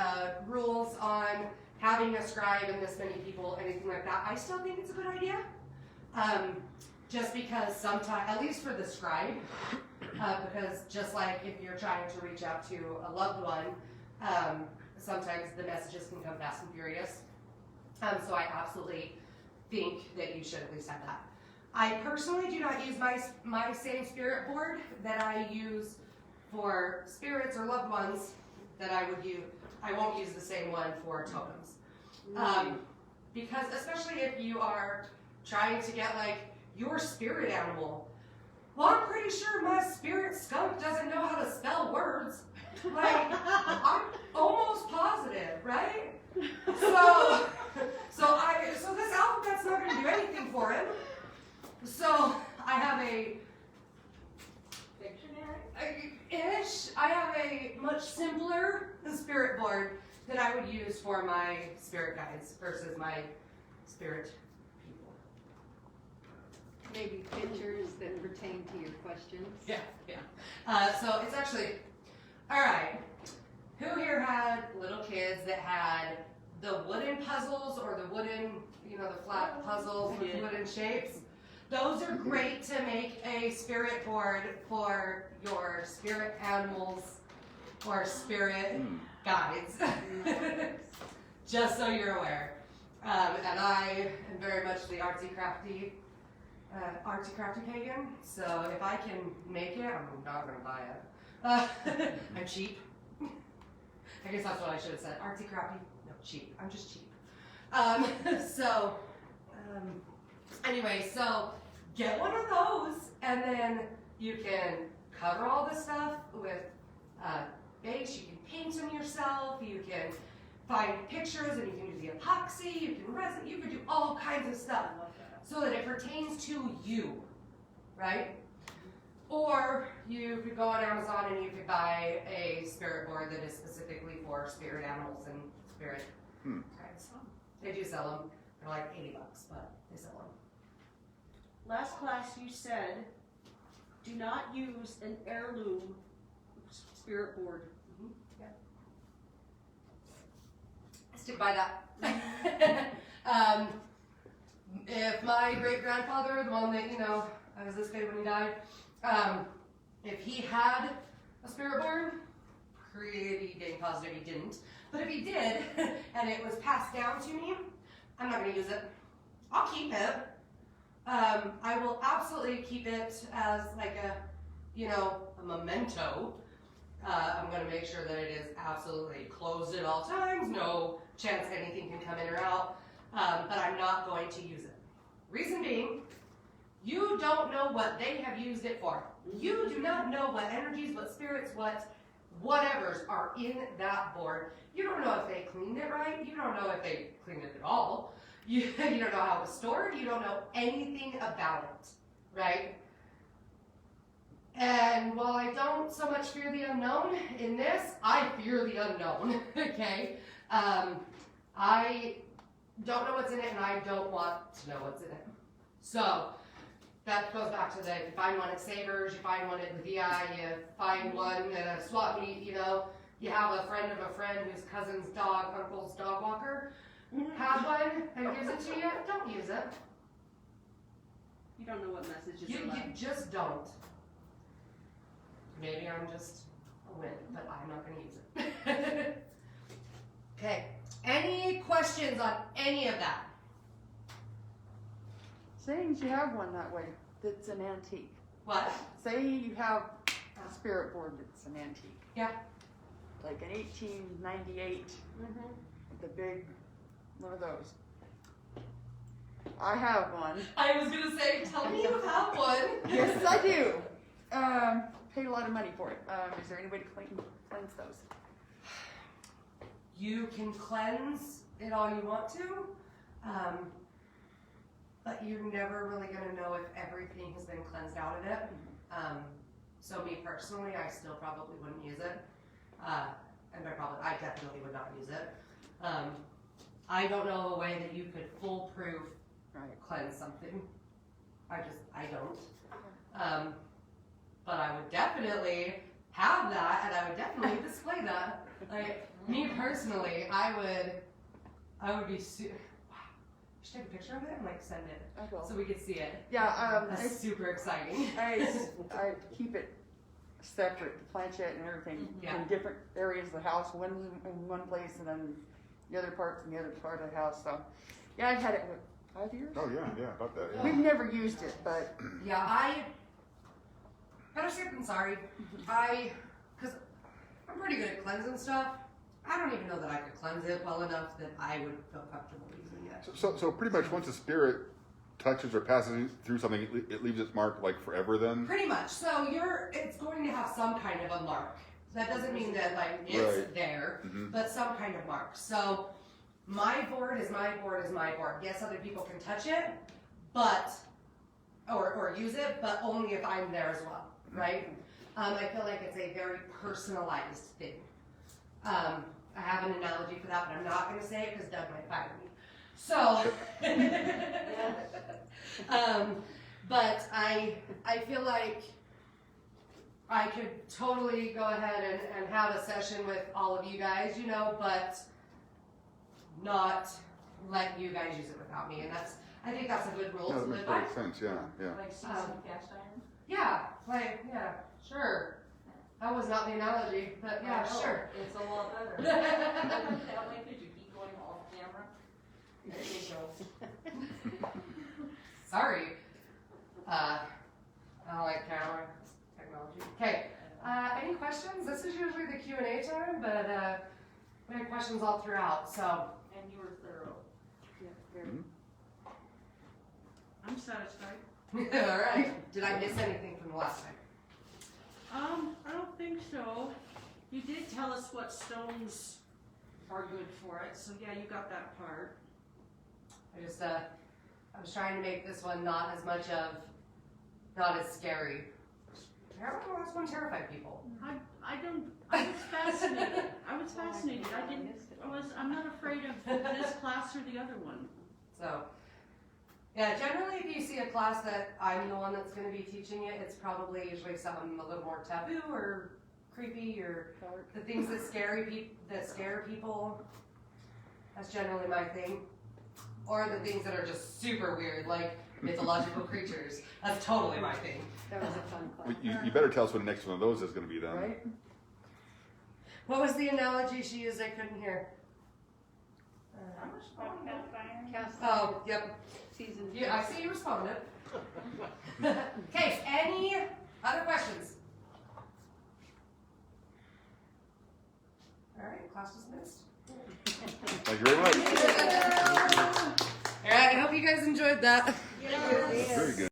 rules on having a scribe and this many people, anything like that. I still think it's a good idea. Just because sometimes, at least for the scribe, because just like if you're trying to reach out to a loved one, sometimes the messages can come fast and furious. So I absolutely think that you should at least have that. I personally do not use my same spirit board that I use for spirits or loved ones that I would use. I won't use the same one for totems. Because especially if you are trying to get like your spirit animal, well, I'm pretty sure my spirit skunk doesn't know how to spell words. Like, I'm almost positive, right? So this alphabet's not going to do anything for him. So I have a I have a much simpler spirit board that I would use for my spirit guides versus my spirit people. Maybe pictures that pertain to your questions. Yeah. So it's actually, all right. Who here had little kids that had the wooden puzzles or the wooden, the flat puzzles with wooden shapes? Those are great to make a spirit board for your spirit animals or spirit guides. Just so you're aware. And I am very much the artsy crafty pagan. So if I can make it, I'm not going to buy it. I'm cheap. I guess that's what I should have said. Artsy crafty, no, cheap. I'm just cheap. Anyway, so get one of those, and then you can cover all the stuff with base. You can paint them yourself. You can find pictures, and you can do the epoxy. You can resin. You can do all kinds of stuff so that it pertains to you, right? Or you could go on Amazon and you could buy a spirit board that is specifically for spirit animals and spirit guides. They do sell them. They're like $80, but they sell them. Last class you said, do not use an heirloom spirit board. Stick by that. If my great grandfather, the one that, I was this big when he died, if he had a spirit born, pretty dang positive he didn't. But if he did, and it was passed down to me, I'm not going to use it. I'll keep it. I will absolutely keep it as like a memento. I'm going to make sure that it is absolutely closed at all times. No chance anything can come in or out. But I'm not going to use it. Reason being, you don't know what they have used it for. You do not know what energies, what spirits, whatevers are in that board. You don't know if they cleaned it right. You don't know if they cleaned it at all. You don't know how it was stored. You don't know anything about it, right? And while I don't so much fear the unknown in this, I fear the unknown, okay? I don't know what's in it, and I don't want to know what's in it. So that goes back to you find one at Savers, you find one at the VI, you find one at a swap meet, you have a friend of a friend whose cousin's dog, uncle's dog walker, has one and gives it to you, don't use it. You don't know what messages You are left. just don't. Maybe I'm just a wimp, but I'm not going to use it. Okay. Any questions on any of that? Saying you have one that way, that's an antique. What? Say you have a spirit board that's an antique. Yeah. Like an 1898, the big, one of those. I have one. I was going to say, tell me you have one. Yes, I do. Paid a lot of money for it. Is there any way to cleanse those? You can cleanse it all you want to, but you're never really going to know if everything has been cleansed out of it. So me personally, I still probably wouldn't use it. And I definitely would not use it. I don't know a way that you could foolproof cleanse something. I don't. But I would definitely have that, and I would definitely display that. Like, me personally, I would be wow. Should take a picture of it and send it so we could see it. Yeah, That's super exciting. I keep it separate, the planchette and everything, Yeah. in different areas of the house. One's in one place and then the other part's in the other part of the house. So, yeah, I've had it, 5 years? Oh yeah, about that. Yeah. We've never used it, but Yeah, better safe than sorry. Because I'm pretty good at cleansing stuff. I don't even know that I could cleanse it well enough that I would feel comfortable using it. So pretty much once a spirit touches or passes through something, it leaves its mark like forever. Then. Pretty much. So it's going to have some kind of a mark. That doesn't mean that it's Right. there, Mhm. but some kind of mark. So my board is my board is my board. Yes, other people can touch it, but or use it, but only if I'm there as well, right? I feel like it's a very personalized thing. I have an analogy for that, but I'm not going to say it because Doug might fire me. So, but I feel like I could totally go ahead and have a session with all of you guys, but not let you guys use it without me. And I think that's a good rule Yeah, to that makes live by. perfect sense. Yeah. Like seasoned cast iron? Yeah, sure. That was not the analogy, but yeah, I know, sure. It's a lot better. That way, could you keep going off camera? There you go. Sorry. I don't like camera technology. Okay. Any questions? This is usually the Q&A time, but we had questions all throughout, so. And you were thorough. yeah, very. Mhm. I'm satisfied. All right. Did I miss anything from the last time? I don't think so. You did tell us what stones are good for it, so yeah, you got that part. I was trying to make this one not as scary. Apparently the last one terrified people. I was fascinated. I'm not afraid of this class or the other one. So, yeah, generally if you see a class that I'm the one that's going to be teaching it, it's probably usually something a little more taboo or creepy or the things that scare people. That's generally my thing. Or the things that are just super weird, like mythological creatures. That's totally my thing. That was a fun class. Well, you better tell us what the next one of those is going to be then. Right? What was the analogy she used? I couldn't hear. Cast iron. Cast Oh, yep. season. Yeah, I see you responded. Okay, any other questions? All right, class dismissed. Thank you very much. All right, I hope you guys enjoyed that. Very good.